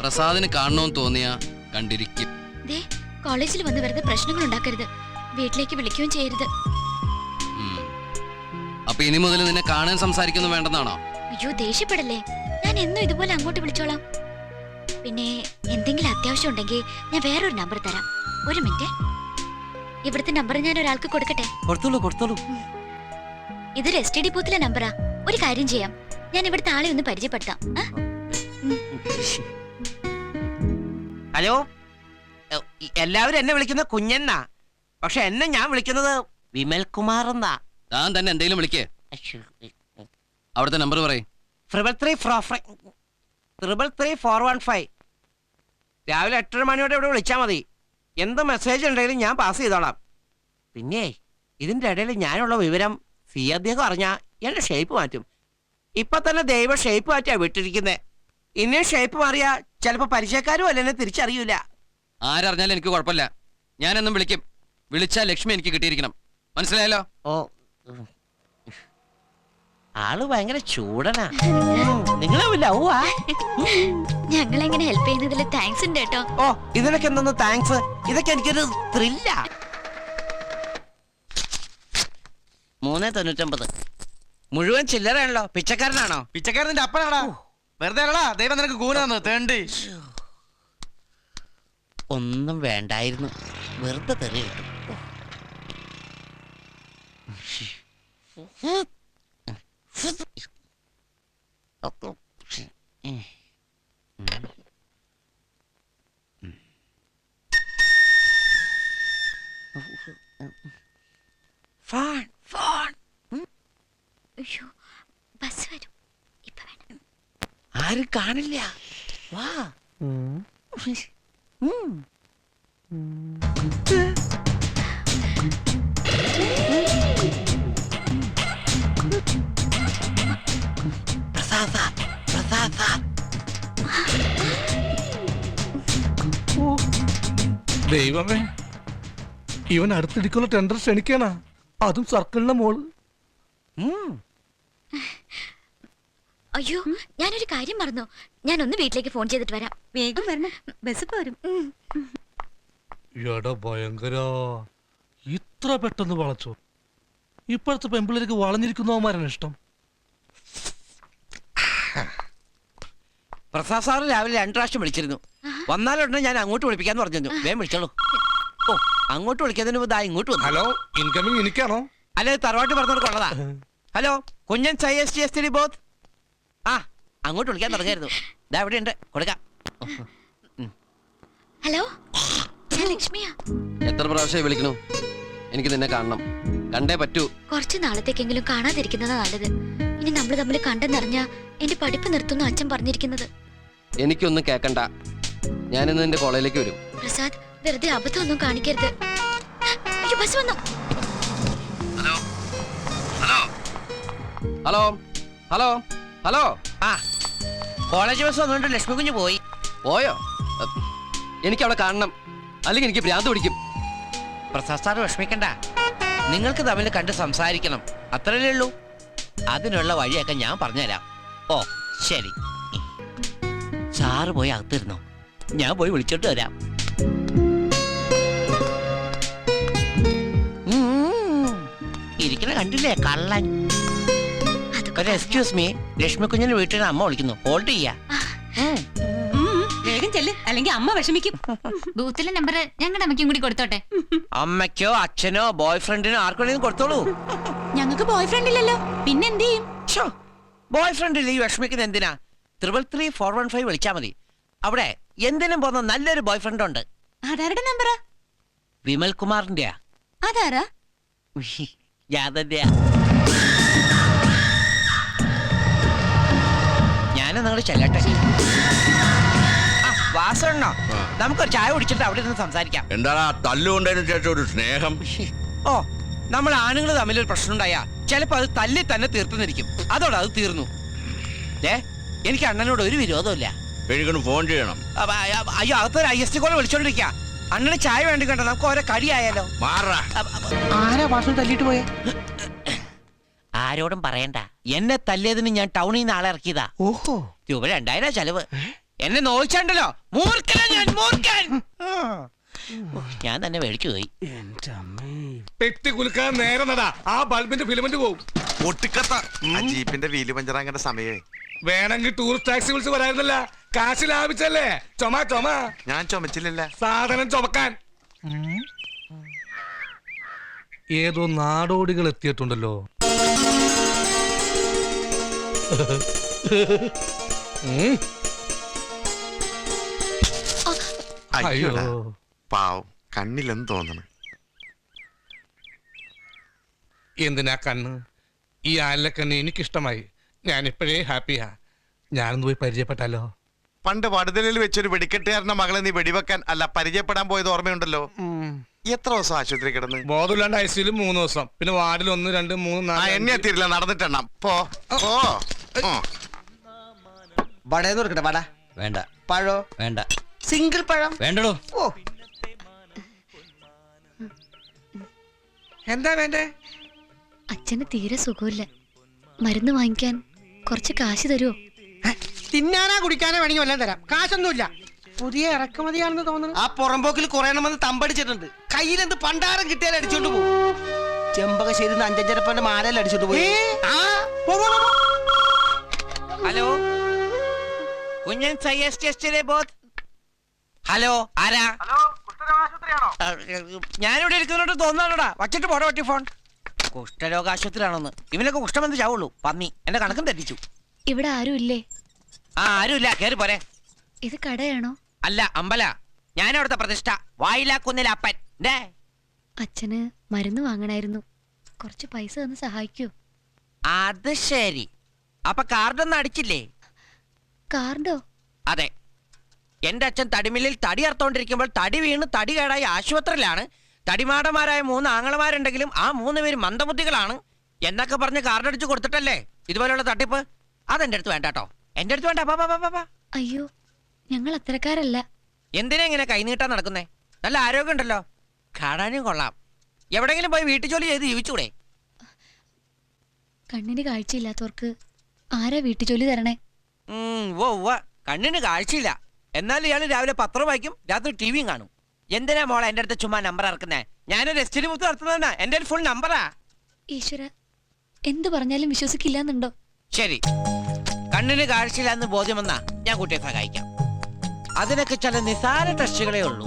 പ്രസാദിന് കാണണമെന്ന് തോന്നിയാ കണ്ടിരിക്കും. ദേ, കോളേജിൽ വന്ന് വെറുതെ പ്രശ്നങ്ങൾ ഉണ്ടാക്കരുത്. വീട്ടിലേക്ക് വിളിക്കുകയും ചെയ്യരുത്. അപ്പൊ ഇനി മുതൽ നിന്നെ കാണാൻ സംസാരിക്കൊന്നും വേണ്ടെന്നാണോ? അയ്യോ, ദേഷ്യപ്പെടല്ലേ. ഞാൻ എന്നും ഇതുപോലെ അങ്ങോട്ട് വിളിച്ചോളാം. പിന്നെ എന്തെങ്കിലും അത്യാവശ്യം ഉണ്ടെങ്കിൽ ഞാൻ വേറൊരു നമ്പർ തരാം. ഒരു മിനിറ്റ്. ഇവിടുത്തെ നമ്പർ ഞാൻ ഒരാൾക്ക് കൊടുക്കട്ടെ? കൊടുത്തോളൂ കൊടുത്തോളൂ. ഇതൊരു STD ബൂത്തിലെ നമ്പറാ. ഒരു കാര്യം ചെയ്യാം, ഞാൻ ഇവിടുത്തെ ആളെ ഒന്ന് പരിചയപ്പെടുത്താം. ഹലോ, എല്ലാവരും എന്നെ വിളിക്കുന്ന കുഞ്ഞെന്നാ, പക്ഷെ എന്നെ ഞാൻ വിളിക്കുന്നത് വിമൽ കുമാർ എന്നാ. താൻ തന്നെ എന്തെങ്കിലും വിളിക്കേ. അവിടുത്തെ നമ്പർ പറയേ. 33415. രാവിലെ 8:30 മണിയോടെ ഇവിടെ വിളിച്ചാൽ മതി. എന്ത് മെസ്സേജ് ഉണ്ടെങ്കിലും ഞാൻ പാസ് ചെയ്തോളാം. പിന്നെ ഇതിൻ്റെ ഇടയിൽ ഞാനുള്ള വിവരം അദ്ദേഹം അറിഞ്ഞാൽ എന്റെ ഷേപ്പ് മാറ്റും. ഇപ്പൊ തന്നെ ദൈവം ഷേപ്പ് മാറ്റിയാ വിട്ടിരിക്കുന്നത്. ഇനിയും ഷേപ്പ് മാറിയാ ചിലപ്പോ പരിചയക്കാരും അല്ലെന്നെ തിരിച്ചറിയൂല. ആരറിഞ്ഞാലും എനിക്ക് കുഴപ്പമില്ല, ഞാനെന്നും വിളിക്കും. വിളിച്ചാൽ ലക്ഷ്മി എനിക്ക് കിട്ടിയിരിക്കണം, മനസ്സിലായല്ലോ? ഓ, ആള് ഭയങ്കര ചൂടനാ. നിങ്ങളെ ലവാ? ഞങ്ങൾ എങ്ങനെ ഹെൽപ്പ് ചെയ്യുന്നതിൽ താങ്ക്സ് ഉണ്ട് കേട്ടോ. ഓ ഇതിനൊക്കെ എന്തോന്ന് താങ്ക്സ്. ഇതൊക്കെ എനിക്കൊരു ത്രില്ല. 3.99 മുഴുവൻ ചില്ലറയാണല്ലോ. പിച്ചക്കാരനാണോ? പിച്ചക്കാരന്റെ അപ്പനാടാ. വെറുതെ അല്ലടാ ദൈവം നിനക്ക് കൂനാന്ന് തേണ്ടി. ഒന്നും വേണ്ടായിരുന്നു, വെറുതെ തെറി കിട്ടും. Phone phone. അയ്യോ ബസ് വരും. ഇപ്പൊ വേണം. ആരും കാണില്ല. വാ. ദൈവമേ, ഇവൻ അടുത്തിടിക്കുള്ള ടെൻഡർ ക്ഷണിക്കണ, അതും സർക്കിളിന്റെ മോള്. അയ്യോ ഞാനൊരു കാര്യം മറന്നു. ഞാൻ ഒന്ന് വീട്ടിലേക്ക് ഫോൺ ചെയ്തിട്ട് വരാം. വേഗം വരണം, ബസ് പോരും. എടാ ഭയങ്കര, ഇത്ര പെട്ടെന്ന് വളച്ചോ? ഇപ്പോഴത്തെ പെമ്പിള്ളേർക്ക് വളഞ്ഞിരിക്കുന്നവന്മാരാണ് ഇഷ്ടം. പ്രസാദ് സാറ് രാവിലെ 2 പ്രാവശ്യം വിളിച്ചിരുന്നു. വന്നാലുടനെ ഞാൻ അങ്ങോട്ട് വിളിപ്പിക്കാന്ന് പറഞ്ഞു. വേഗം വിളിച്ചോളൂ. ഓ അങ്ങോട്ട് വിളിക്കാതിന് ഇങ്ങോട്ട് വന്നു. ഹലോ, ഇൻകമിങ് എനിക്കാണോ? അല്ലെ തറവാട്ട് പറഞ്ഞവർക്കുള്ളതാ. Hello Kunjan STSTD booth. ആ അങ്ങോട്ട് വിളിക്കാൻ തുടങ്ങായിരുന്നു. ഇതാ ഇവിടെ ഉണ്ട്, കൊടുക്കാം. ഹലോ ഞാൻ ലക്ഷ്മിയാ. എത്ര പ്രാവശ്യം വിളിക്കണു? എനിക്ക് നിന്നെ കാണണം, കണ്ടേ പറ്റൂ. കുറച്ച് നാളത്തേക്കെങ്കിലും കാണാതിരിക്കുന്നതാ നല്ലത്. ഇനി നമ്മൾ തമ്മിൽ കണ്ടെന്നറിഞ്ഞാ എന്റെ പഠിപ്പ് നിർത്തുന്ന അച്ഛൻ പറഞ്ഞിരിക്കുന്നത്. എനിക്കൊന്നും കേക്കണ്ട, ഞാനിന്ന് നിന്റെ കോളേജിലേക്ക് വരും. പ്രസാദ് വെറുതെ അബദ്ധമൊന്നും കാണിക്കരുത്. അയ്യോ ബസ് വന്നു. Hello hello hello hello. ആ കോളേജ് ബസ് വന്നുകൊണ്ട് ലക്ഷ്മി കുഞ്ഞ് പോയി. പോയോ? എനിക്ക് അവളെ കാണണം, അല്ലെങ്കിൽ എനിക്ക് ഭ്രാന്ത് പിടിക്കും. പ്രസാദ് സാർ വിഷമിക്കണ്ട, നിങ്ങൾക്ക് തമ്മിൽ കണ്ട് സംസാരിക്കണം, അത്രയല്ലേ ഉള്ളൂ. അതിനുള്ള വഴിയൊക്കെ ഞാൻ പറഞ്ഞുതരാം. ഓ ശരി, സാറ് പോയി അകത്തിരുന്നോ, ഞാൻ പോയി വിളിച്ചോട്ട് വരാം. ഇരിക്കണ കണ്ടില്ലേ കള്ളൻ. ഒരു എക്സ്ക്യൂസ് മീ, ലക്ഷ്മി കുഞ്ഞിന് വീട്ടിൽ അമ്മ വിളിക്കുന്നു, ഹോൾഡ് ചെയ്യാ. വേഗം ചെല്ല്, അല്ലെങ്കിൽ അമ്മ വിഷമിക്കും. ബൂത്തിലെ നമ്പർ ഞങ്ങളുടെ അമ്മയ്ക്കും കൂടി കൊടുത്തോട്ടെ. അമ്മയ്ക്കോ അച്ഛനോ ബോയ് ഫ്രണ്ടിനോ ആർക്കും കൊടുത്തോളൂ. ഞങ്ങൾക്ക് ബോയ് ഫ്രണ്ട് ഇല്ലല്ലോ, പിന്നെ എന്ത് ചെയ്യും? ബോയ് ഫ്രണ്ട് ഇല്ല, ഈ വിഷമിക്കുന്ന എന്തിനാ? 333-415 വിളിച്ചാ മതി. അവിടെ എന്തിനും പോകുന്ന നല്ലൊരു ബോയ് ഫ്രണ്ട് ഉണ്ട്. അതാരുടെ നമ്പറാ? വിമൽ കുമാറിന്റെയാ. അതാരാ? ഞാൻ തന്നെയാ. ഞാനും നിങ്ങൾ ചെല്ലട്ടെ. വാസണ്ണോ, നമുക്കൊരു ചായ കുടിച്ചിട്ട് അവിടെ നിന്ന് സംസാരിക്കാം. എന്താണ് തല്ലുകൊണ്ടതിന് ശേഷം ഒരു സ്നേഹം? ഓ നമ്മൾ ആണുങ്ങൾ തമ്മിലൊരു പ്രശ്നം ഉണ്ടായാ ചിലപ്പോ അത് തല്ലി തന്നെ തീർത്തുന്നിരിക്കും. അതോടെ അത് തീർന്നു. എനിക്ക് അണ്ണനോട് ഒരു വിരോധമില്ല. എനിക്കൊന്ന് ഫോൺ ചെയ്യണം. അയ്യോ അകത്തൊരു IST കോൾ വിളിച്ചോണ്ടിരിക്ക. അണ്ണന് ചായ വേണ്ടി കണ്ട, നമുക്ക് ഓരോ കടിയായാലോ. ആരാ വാസു തല്ലിട്ട് പോയെ? ആരോടും പറയണ്ട, എന്നെ തല്ലിയതിന് ഞാൻ ടൗണിൽ നിന്ന് ആളെ ഇറക്കിയതാ. ഓഹോ, രൂപ 2000 ചെലവ്. എന്നെ നോയിച്ചണ്ടല്ലോ, ഞാൻ തന്നെ മേടിച്ചു പോയി. പെട്ടി കുലുക്കാൻ നേരം നടാ, ആ ബൾബിന്റെ ഫിലമെന്റ് പോവും. ഒട്ടിക്കത്ത ജീപ്പിന്റെ വീല് പഞ്ചറാങ്ങേണ്ട സമയേ. വേണമെങ്കിൽ ടൂറിസ്റ്റ് ടാക്സി വിളിച്ച് വരായിരുന്നല്ല, കാശ് ലാഭിച്ചല്ലേ. ചുമ ഞാൻ ചുമച്ചില്ല. സാധനം ചുമക്കാൻ. ഏതോ നാടോടികൾ എത്തിയിട്ടുണ്ടല്ലോ. അയ്യോ പാവം, കണ്ണിലെന്ന് തോന്നണ്. എന്തിനാ കണ്ണ്? ഈ ആലിലക്കണ്ണ് എനിക്കിഷ്ടമായി. ഞാനിപ്പോഴേ ഹാപ്പിയാ. ഞാനൊന്ന് പോയി പരിചയപ്പെട്ടാലോ? പണ്ട് വടുതലിൽ വെച്ചൊരു വെടിക്കെട്ടുകാരന്റെ മകളെ നീ വെടിവെക്കാൻ അല്ല പരിചയപ്പെടാൻ പോയത് ഓർമ്മയുണ്ടല്ലോ. എത്ര ദിവസം ആശുപത്രി കിടന്ന്? ബോധമില്ലാണ്ട് ICU 3 ദിവസം, പിന്നെ വാർഡിൽ 1, 2, 3, 4. എന്നെ എത്തിയില്ല, നടന്നിട്ടെണ്ണം. പോ വടയെന്ന് കൊടുക്കട്ടെ? വട വേണ്ട. പഴോ? വേണ്ട. സിംഗിൾ പഴം വേണ്ടടോ. ഓ എന്താ വേണ്ടേ? അച്ഛന് തീരെ സുഖമില്ല. മരുന്ന് വാങ്ങിക്കാൻ കുറച്ച് കാശ് തരുമോ? തിന്നാനാ കുടിക്കാനോ വേണമെങ്കിൽ വല്ലതും തരാം, കാശൊന്നുമില്ല. പുതിയ ഇറക്കുമതിയാണെന്ന് തോന്നുന്നു. ആ പുറമ്പോക്കിൽ കുറെ എണ്ണമെന്ന് തമ്പടിച്ചിട്ടുണ്ട്. കയ്യിലെന്ത് പണ്ടാരം കിട്ടിയാൽ അടിച്ചോണ്ട് പോകും. ചെമ്പകശ്ശേരി അഞ്ചഞ്ചരപ്പന്റെ മാലയിൽ അടിച്ചോണ്ട് പോയി. ഹലോ കുഞ്ഞൻ സയ്യസ്റ്റേ ബോത്ത്. ഹലോ ആരാ? ഞാനിവിടെ ഇരിക്കുന്നോട്ട് തോന്നാണോടാ, വച്ചിട്ട് പോടാ പറ്റി ഫോൺ. കുഷ്ഠരോഗാശുപത്രിയാണോന്ന്? ഇവനൊക്കെ കുഷ്ഠമെന്ന് ചാവുള്ളൂ, പന്നി. എന്റെ കണക്കും തെറ്റിച്ചു. ഇവിടെ ആരും ഇല്ലേ? ആ ആരുമില്ല, കേറി പോരെ. ഇത് കടയാണോ? അല്ല, അമ്പല. ഞാനവിടുത്തെ പ്രതിഷ്ഠ. വായിലാക്കുന്നില്ല അപ്പൻ. അച്ഛന് മരുന്ന് വാങ്ങണായിരുന്നു, കുറച്ച് പൈസ തന്ന് സഹായിക്കൂ. അത് ശരി. അപ്പൊ കാർഡൊന്നും അടിച്ചില്ലേ? കാർഡോ? അതെ, എന്റെ അച്ഛൻ തടിമില്ലിൽ തടി അറുത്തോണ്ടിരിക്കുമ്പോൾ തടി വീണ് തടി കേടായി ആശുപത്രിയിലാണ്. തടിമാടന്മാരായ 3 ആങ്ങളമാരുണ്ടെങ്കിലും ആ 3 പേര് മന്ദബുദ്ധികളാണ് എന്നൊക്കെ പറഞ്ഞ് കാർഡടിച്ച് കൊടുത്തിട്ടല്ലേ ഇതുപോലെയുള്ള തട്ടിപ്പ്. അതെന്റെ അടുത്ത് വേണ്ട കേട്ടോ, എന്റെ അടുത്ത് വേണ്ട. അയ്യോ, ഞങ്ങൾ അത്തരക്കാരല്ല. എന്തിനാ ഇങ്ങനെ കൈനീട്ടാൻ നടക്കുന്നേ? നല്ല ആരോഗ്യം ഉണ്ടല്ലോ, കാണാനും കൊള്ളാം. എവിടെങ്കിലും പോയി വീട്ടു ജോലി ചെയ്ത് ജീവിച്ചൂടെ? കണ്ണിന് കാഴ്ചയില്ലാത്തവർക്ക് ആരാ വീട്ടുജോലി തരണേ? കണ്ണിന് കാഴ്ചയില്ല, എന്നാലും ഇയാള് രാവിലെ പത്രം വായിക്കും, രാത്രി ടിവിയും കാണും. എന്തിനാ മോളെ എന്റെ അടുത്ത് ചുമ്മാ നമ്പർ ഇറക്കുന്നേ? ഞാനൊരു എസ്റ്റിന് മുത്ത് നടത്തുന്നതന്നെ, എന്റെ ഫുൾ നമ്പറാ. ഈശ്വര, എന്ത് പറഞ്ഞാലും വിശ്വസിക്കില്ലെന്നുണ്ടോ? ശരി, കണ്ണിന് കാഴ്ചയില്ല എന്ന് ബോധ്യം വന്നാ ഞാൻ കുട്ടിയെ സഹായിക്കാം. അതിനൊക്കെ ചില നിസാര ടെസ്റ്റുകളേ ഉള്ളൂ.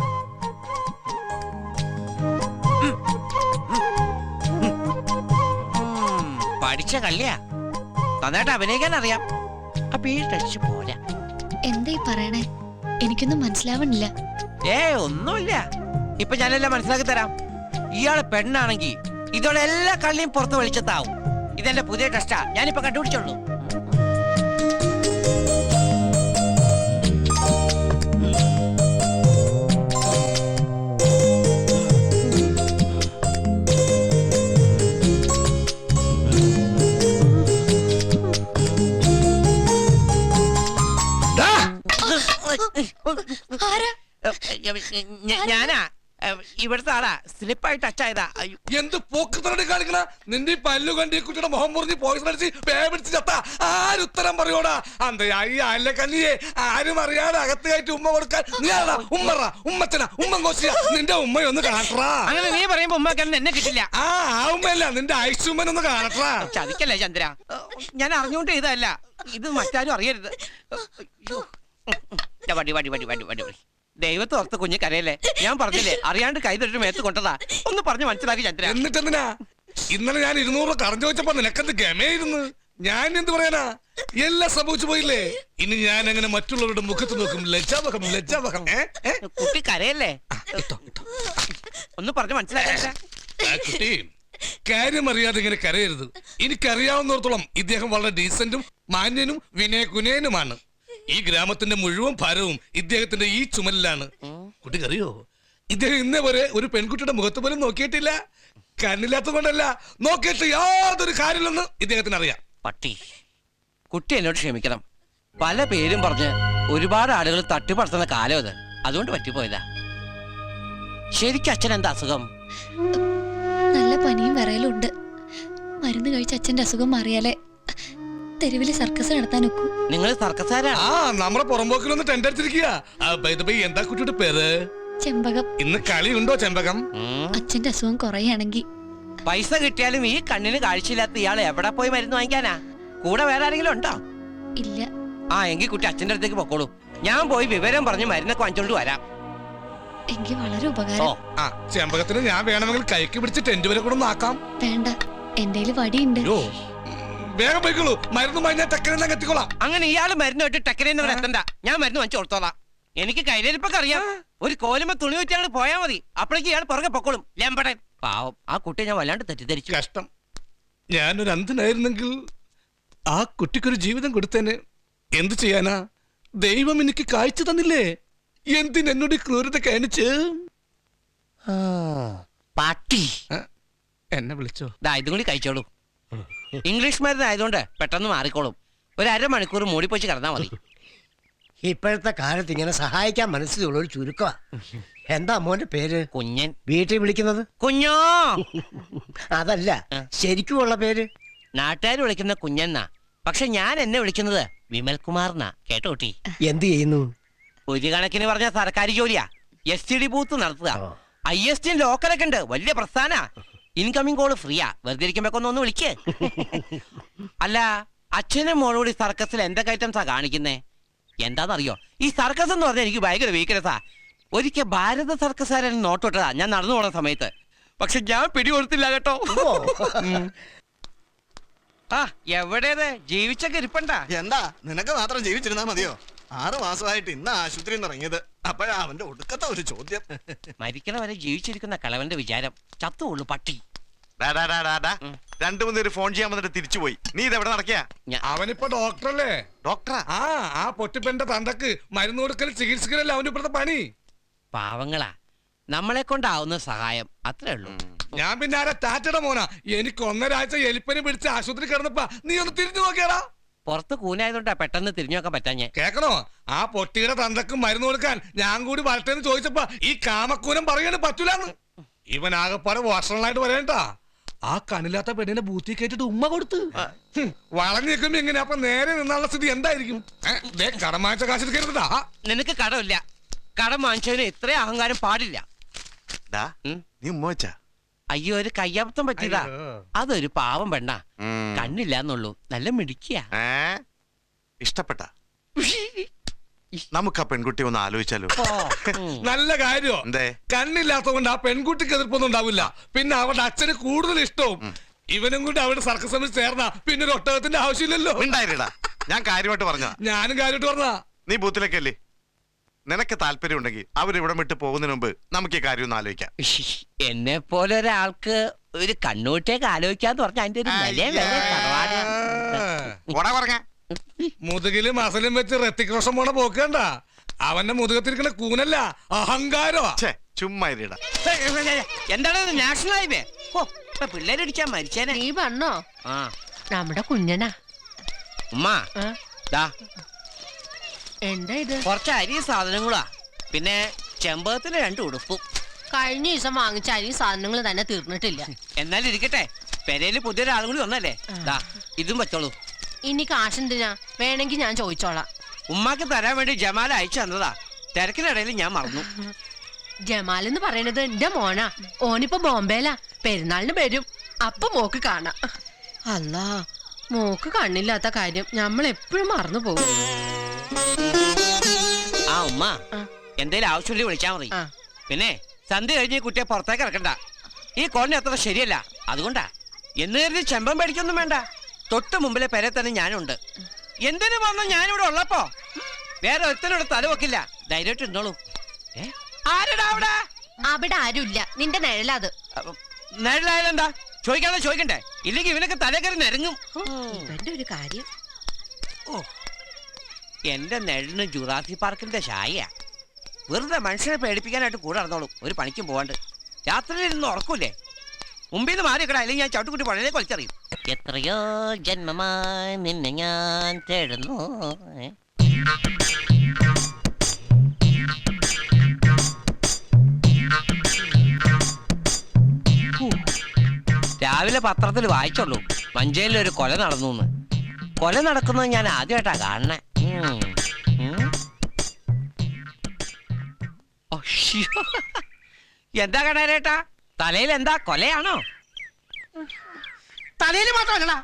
പഠിച്ച കള്ളിയാ, നന്നായിട്ട് അഭിനയിക്കാൻ അറിയാം. അപ്പൊ ഈ ടെസ്റ്റ് പോരാ. എന്താ ഈ പറയണേ? എനിക്കൊന്നും മനസ്സിലാവണില്ല. ഒന്നുമില്ല, ഇപ്പൊ ഞാനെല്ലാം മനസ്സിലാക്കി തരാം. ഇയാള് പെണ്ണാണെങ്കി ഇതോടെ എല്ലാ കള്ളിയും പുറത്ത് വെളിച്ചത്താവും. ഇതെന്റെ പുതിയ ടെസ്റ്റാ, ഞാനിപ്പോ കണ്ടുപിടിച്ചോളൂ. ഞാനാ ഇവിടുത്തെ ആളാ, സ്ലിപ്പായിട്ട് ടച്ചായതാ. എന്ത് പോക്ക് തരടി കാണിക്കണ? നിന്റെ ഈ പല്ലു കണ്ടി കുട്ടിയുടെ മുഖം മുറിഞ്ഞ് പോയിസൺ അടിച്ച് പിടിച്ച് ചത്ത ആരുത്തരം പറയോടാ? അന്തയായി അല്ല കല്ലിയെ ആരും അറിയാതെ അകത്ത് കയറ്റി ഉമ്മ കൊടുക്കാൻ നീ ആടാ? ഉമ്മറ ഉമ്മച്ചന ഉമ്മ കോശിയ നിന്റെ ഉമ്മയൊന്ന് കാണട്ടാ. അങ്ങനെ നീ പറയുമ്പോ ഉമ്മക്ക് എന്നെ കിട്ടില്ല. ആ ഉമ്മയല്ല, നിന്റെ ഐശുമ്മനൊന്ന് കാണട്ടാ. ചതിക്കല്ലേ ചന്ദ്ര, ഞാൻ അറിഞ്ഞോണ്ട് ചെയ്തല്ല, ഇത് മറ്റാരും അറിയരുത്. വടി വടി വടി വടി വടി വടി ദൈവത്തെ ഓർത്ത് കുഞ്ഞ് കരയല്ലേ? ഞാൻ പറഞ്ഞില്ലേ, അറിയാണ്ട് കൈ തൊട്ട് മേത്ത് കൊണ്ടതാ. ഒന്ന് പറഞ്ഞു മനസ്സിലാക്കി ചന്ദ്ര. എന്നിട്ടെന്തിനാ ഇന്നലെ ഞാൻ 200 രൂപ കറഞ്ഞു വെച്ചപ്പോ നിനക്കെന്ത് ഗമയായിരുന്നു? ഞാൻ എന്ത് പറയാനാ? എല്ലാം സംഭവിച്ചു പോയില്ലേ? ഇനി ഞാൻ എങ്ങനെ മറ്റുള്ളവരുടെ മുഖത്ത് നോക്കും? ലജ്ജാവഹം ലജ്ജാവഹം. കുട്ടി കരയല്ലേ? ഒന്ന് പറഞ്ഞു മനസ്സിലാക്കി. കുട്ടി കാര്യം അറിയാതെ ഇങ്ങനെ കരയരുത്. എനിക്കറിയാവുന്നിടത്തോളം ഇദ്ദേഹം വളരെ ഡീസന്റും മാന്യനും വിനയകുനയനുമാണ്. ഈ ഗ്രാമത്തിന്റെ മുഴുവൻ ഭാരവും ഇദ്ദേഹത്തിന്റെ ഈ ചുമലിലാണ്. കുട്ടിക്കറിയോ, ഇദ്ദേഹം ഇന്നേ വരെ ഒരു പെൺകുട്ടിയുടെ മുഖത്ത് പോലും നോക്കിയിട്ടില്ല. കണ്ണില്ലാത്ത കൊണ്ടല്ല, നോക്കിയിട്ട് യാതൊരു കാര്യമില്ലെന്ന് ഇദ്ദേഹത്തിന് അറിയാം. പട്ടി, കുട്ടി എന്നോട് ക്ഷമിക്കണം. പല പേരും പറഞ്ഞ് ഒരുപാട് ആളുകൾ തട്ടിപ്പടത്തുന്ന കാലം അത്, അതുകൊണ്ട് പറ്റിപ്പോയതാ. ശരിക്കും അച്ഛൻ എന്താ അസുഖം? നല്ല പനിയും വിറയലും ഉണ്ട്. മരുന്ന് കഴിച്ച അച്ഛന്റെ അസുഖം മാറിയാലേ തെരുവില് സർക്കസ് നടത്താൻ ഒക്കൂ. നിങ്ങൾ സർക്കസാരാ? നമ്മുടെ പുറമ്പോക്കിലൊന്ന് ടെന്റ് അടിച്ചിരിക്കുക. എന്താ കുട്ടിയുടെ പേര്? ചെമ്പകം. ഇന്ന് കളിയുണ്ടോ ചെമ്പകം? അച്ഛന്റെ അസുഖം കുറയാണെങ്കിൽ പൈസ കിട്ടിയാലും ഈ കണ്ണിന് കാഴ്ചയില്ലാത്ത ഇയാൾ എവിടെ പോയി മരുന്ന് വാങ്ങിക്കാനാ? കൂടെ വേറെ ആരെങ്കിലും ഉണ്ടോ? ഇല്ല. എങ്കിൽ കുട്ടി അച്ഛന്റെ അടുത്തേക്ക് പൊക്കോളൂ. ഞാൻ പോയി വിവരം പറഞ്ഞ് മരുന്നൊക്കെ വാങ്ങിച്ചോണ്ട് വരാം. എങ്കിൽ വളരെ ഉപകാരം. ചെമ്പകത്തിന് ഞാൻ വേണമെങ്കിൽ കൈക്ക് പിടിച്ച് ടെന്റ് വരെ കൂടെ ആക്കാം. വേണ്ട, എന്റെ വടിയുണ്ട്. വേഗം പോയിക്കോളൂ, മരുന്ന് വാങ്ങിയാൽ ടെക്കനെ എത്തിക്കോളാം. അങ്ങനെ ഇയാള് മരുന്ന് വെച്ച് ടെക്കനേന്ന് എത്തണ്ട, ഞാൻ മരുന്ന് വാങ്ങിച്ചു കൊടുത്തോളാം. എനിക്ക് കയ്യിലിരിപ്പൊക്കെ അറിയാം. ഒരു കോലുമ്പോ തുണി വെച്ചാൽ പോയാ മതി, അപ്പോഴേക്ക് ഇയാൾ പുറകെ പൊക്കോളും. ലെമ്പടൻ പാവം, ആ കുട്ടിയെ ഞാൻ വല്ലാണ്ട് തെറ്റിദ്ധരിച്ചു. കഷ്ടം, ഞാനൊരു അന്ധനായിരുന്നെങ്കിൽ ആ കുട്ടിക്കൊരു ജീവിതം കൊടുത്തേനെ. എന്ത് ചെയ്യാനാ? ദൈവം എനിക്ക് കാഴ്ച തന്നില്ലേ? എന്തിനെന്നോട് ക്രൂരത കാണിച്ച്? പാട്ടി എന്നെ വിളിച്ചോ? ഇതും കൂടി കഴിച്ചോളൂ. ഇംഗ്ലീഷ് മരുന്ന് ആയതുകൊണ്ട് പെട്ടെന്ന് മാറിക്കോളും. ഒരു അരമണിക്കൂർ മൂടിപ്പോച്ച് കിടന്നാ മതി. ഇപ്പോഴത്തെ കാലത്ത് ഇങ്ങനെ സഹായിക്കാൻ മനസ്സിലുള്ള ഒരു ചുരുക്കമാ. എന്താ മോന്റെ പേര്? കുഞ്ഞൻ. വീട്ടിൽ വിളിക്കുന്നത് കുഞ്ഞോ? അതല്ല, ശരിക്കുമുള്ള പേര് നാട്ടുകാർ വിളിക്കുന്ന കുഞ്ഞെന്നാ, പക്ഷെ ഞാൻ എന്നെ വിളിക്കുന്നത് വിമൽകുമാർ എന്നാ. കേട്ടോട്ടി, എന്ത് ചെയ്യുന്നു? ഒരു കണക്കിന് പറഞ്ഞ സർക്കാർ ജോലിയാ. STD ബൂത്ത് നടത്തുക. IST ലോക്കലൊക്കെ ഉണ്ട്, വലിയ പ്രസ്ഥാന. ഇൻകമിംഗ് കോള് ഫ്രീയാ. വെറുതെ ഇരിക്കുമ്പോ ഒന്ന് വിളിക്കേ. അല്ല, അച്ഛനും മോളോട് സർക്കസിൽ എന്തൊക്കെ ഐറ്റംസാ കാണിക്കുന്നേ? എന്താണെന്നറിയോ, ഈ സർക്കസ് എന്ന് പറഞ്ഞാൽ എനിക്ക് ഭയങ്കര വീക്ക്നെസ്സാ. ഒരിക്കൽ ഭാരത സർക്കസുകാരൻ നോട്ടോട്ടതാ ഞാൻ നടന്നു പോണ സമയത്ത്. പക്ഷെ ഞാൻ പിടികൊടുത്തില്ല കേട്ടോ. ആ എവിടേത് ജീവിച്ചൊക്കെ ഇരിപ്പണ്ട. എന്താ നിനക്ക് മാത്രം ജീവിച്ചിരുന്നാ മതിയോ? 6 മാസമായിട്ട് ഇന്ന് ആശുപത്രിയിൽ നിന്ന് ഇറങ്ങിയത്. അപ്പോഴാ അവന്റെ ഒടുക്കത്തെ ഒരു ചോദ്യം. മരിക്കണ വരെ ജീവിച്ചിരിക്കുന്ന കളവന്റെ വിചാരം ചത്തുള്ളൂ പട്ടി. രണ്ടു മൂന്ന് ഫോൺ ചെയ്യാൻ വന്നിട്ട് തിരിച്ചുപോയി. നീ ഇതെവിടെ നടക്കിയാ? അവനിപ്പോ ഡോക്ടറല്ലേ? ഡോക്ടറാ? ആ പൊട്ടിപ്പന്റെ തന്തക്ക് മരുന്ന് കൊടുക്കൽ ചികിത്സിക്കലല്ലേ അവന്റെ ഇപ്പോഴത്തെ പണി. പാവങ്ങളാ, നമ്മളെ കൊണ്ടാവുന്ന സഹായം അത്രേ ഉള്ളൂ. ഞാൻ പിന്നെ ആരാ ടാറ്റയുടെ മോനാ? എനിക്ക് 1.5 ആഴ്ച എലിപ്പനി പിടിച്ച് ആശുപത്രി കിടന്നപ്പാ നീ ഒന്ന് തിരിഞ്ഞു നോക്കിയാടാ. പുറത്ത് കൂനായതുകൊണ്ടാ പെട്ടെന്ന് തിരിഞ്ഞു നോക്കാൻ പറ്റാഞ്ഞേ. കേക്കണോ? ആ പൊട്ടിയുടെ തന്തക്ക് മരുന്ന് കൊടുക്കാൻ ഞാൻ കൂടി വരട്ടെന്ന് ചോദിച്ചപ്പോ ഈ കാമക്കൂനം പറയാനും പറ്റൂലെന്ന്. ഇവൻ ആകെപ്പാടെ വർഷങ്ങളായിട്ട് വരേണ്ടാ. ആ കണ്ണില്ലാത്ത പെണ്ണിനെ ബൂത്തി കേട്ടിട്ട് ഉമ്മ കൊടുത്ത് വളഞ്ഞു നിൽക്കുമ്പോ ഇങ്ങനെ അപ്പൊ നേരെ നിന്നുള്ള സ്ഥിതി എന്തായിരിക്കും? കടം വാങ്ങിച്ച കാശ് കരുതാ. നിനക്ക് കടമില്ല. കടം വാങ്ങിച്ചതിന് ഇത്ര അഹങ്കാരം പാടില്ല. നീ ഉമ്മ വെച്ചാ? അയ്യോ, ഒരു കയ്യബദ്ധം പറ്റിയതാ. അതൊരു പാവം പെണ്ണാ, കണ്ണില്ലാന്നുള്ളൂ, നല്ല മിടിക്കുക. ഇഷ്ടപ്പെട്ട നമുക്ക് ആ പെൺകുട്ടി ഒന്ന് ആലോചിച്ചാലോ? നല്ല കാര്യോ? എന്തേ? കണ്ണില്ലാത്തതുകൊണ്ട് ആ പെൺകുട്ടിക്ക് എതിർപ്പൊന്നും ഉണ്ടാവില്ല. പിന്നെ അവരുടെ അച്ഛന് കൂടുതൽ ഇഷ്ടവും. ഇവനും കൂടി അവരുടെ സർക്കസ് സമിതി ചേർന്ന പിന്നെ ഒരു ഒട്ടകത്തിന്റെ ആവശ്യമില്ലല്ലോ. ഉണ്ടായിരടാ, ഞാൻ കാര്യമായിട്ട് പറഞ്ഞ. ഞാനും കാര്യമായിട്ട് പറഞ്ഞ. നീ ബൂത്തിലേക്കല്ലേ? നിനക്ക് താല്പര്യം ഉണ്ടെങ്കിൽ അവരിവിടെ വിട്ട് പോകുന്നതിന് മുമ്പ് നമുക്ക് ഈ കാര്യം ഒന്ന് ആലോചിക്കാം. എന്നെ പോലെ ഒരാൾക്ക് ഒരു കണ്ണൂട്ടേക്ക് ആലോചിക്കാന്ന് പറഞ്ഞ അതിന്റെ ഒരു മുതുകിലും അസലും വെച്ച് ഋത്തിക് റോഷൻ പോണ പോക്കണ്ട. അവന്റെ മുതുകത്തിരിക്കണ കൂനല്ല, അഹങ്കാരോ. ചുമ്മാ എന്താണ് നാഷണൽ ഹൈവേ? പിള്ളേരടിച്ചാ മരിച്ചേനെ. നീ പറഞ്ഞോ? നമ്മുടെ കുഞ്ഞനാ. ഉമ്മ എന്താ ഇത്? കുറച്ച് അരി സാധനങ്ങളാ, പിന്നെ ചെമ്പകത്തിന് 2 ഉടുപ്പും. കഴിഞ്ഞ ദിവസം വാങ്ങിച്ച അരി സാധനങ്ങൾ തന്നെ തീർന്നിട്ടില്ല. എന്നാലും ഇരിക്കട്ടെ, പെരയില് പുതിയൊരാളും കൂടി വന്നല്ലേ. ഇതും വെച്ചോളൂ. ഇനി കാശെന്തിനാ? വേണമെങ്കിൽ ഞാൻ ചോദിച്ചോളാം. ഉമ്മാക്ക് തരാൻ വേണ്ടി ജമാൽ അയച്ചു തന്നതാ. തിരക്കിനിടയിൽ ഞാൻ മറന്നു. ജമാൽ എന്ന് പറയണത് എന്റെ മോനാ. ഓനിപ്പോ ബോംബെയിലാ. പെരുന്നാളിന് വരും. അപ്പൊ മോക്ക് കാണാം. അല്ലാ, മോക്ക് കണ്ണില്ലാത്ത കാര്യം നമ്മൾ എപ്പോഴും മറന്നു പോകും. ആ ഉമ്മ, എന്തേലും ആവശ്യമില്ല വിളിച്ചാ മതി. പിന്നെ സന്ധ്യ കഴിഞ്ഞ് കുട്ടിയെ പുറത്തേക്ക് ഇറക്കണ്ട. ഈ കോളനി അത്ര ശരിയല്ല, അതുകൊണ്ടാ. എന്ന് കരുതി ചെമ്പം പേടിക്കൊന്നും വേണ്ട. തൊട്ട് മുമ്പിലെ പെരെ തന്നെ ഞാനുണ്ട്. എന്തിനു വന്നു ഞാനിവിടെ ഉള്ളപ്പോ വേറെ ഒരുത്തനോട് തല വെക്കില്ല. ധൈര്യമായിട്ട് ഇരുന്നോളൂ. ആരടാ അവിടെ? അവിടെ ആരുമില്ല, നിന്റെ നിഴലത്. നിഴലായാലെന്താ? ചോദിക്കാതെ ചോദിക്കണ്ടേ? ഇല്ലെങ്കിൽ ഇവനൊക്കെ തല കയറി നിരങ്ങും. ഇവന്റെ ഒരു കാര്യം. എന്റെ നെഴിന് ജുറാസി പാർക്കിന്റെ ഛായ. വെറുതെ മനുഷ്യനെ പേടിപ്പിക്കാനായിട്ട് കൂടെ നടന്നോളും, ഒരു പണിക്കും പോവാണ്ട്. രാത്രിയിൽ ഇരുന്ന് ഉറക്കൂലേ? മുമ്പിൽ നിന്ന് മാറിക്കടാ, അല്ലെങ്കിൽ ഞാൻ ചവിട്ടുകുട്ടി പഴയ കൊലിച്ചറിയും. എത്രയോ ജന്മമായി നിന്നെ ഞാൻ തേടുന്നു. രാവിലെ പത്രത്തിൽ വായിച്ചുള്ളൂ, മഞ്ചേരിലൊരു കൊല നടന്നു. കൊല നടക്കുന്നത് ഞാൻ ആദ്യമായിട്ടാ കാണണേ. എന്താ കണേരേട്ടാ, തലയിൽ എന്താ കൊലയാണോ? തലയിൽ മാത്രമല്ലടാ.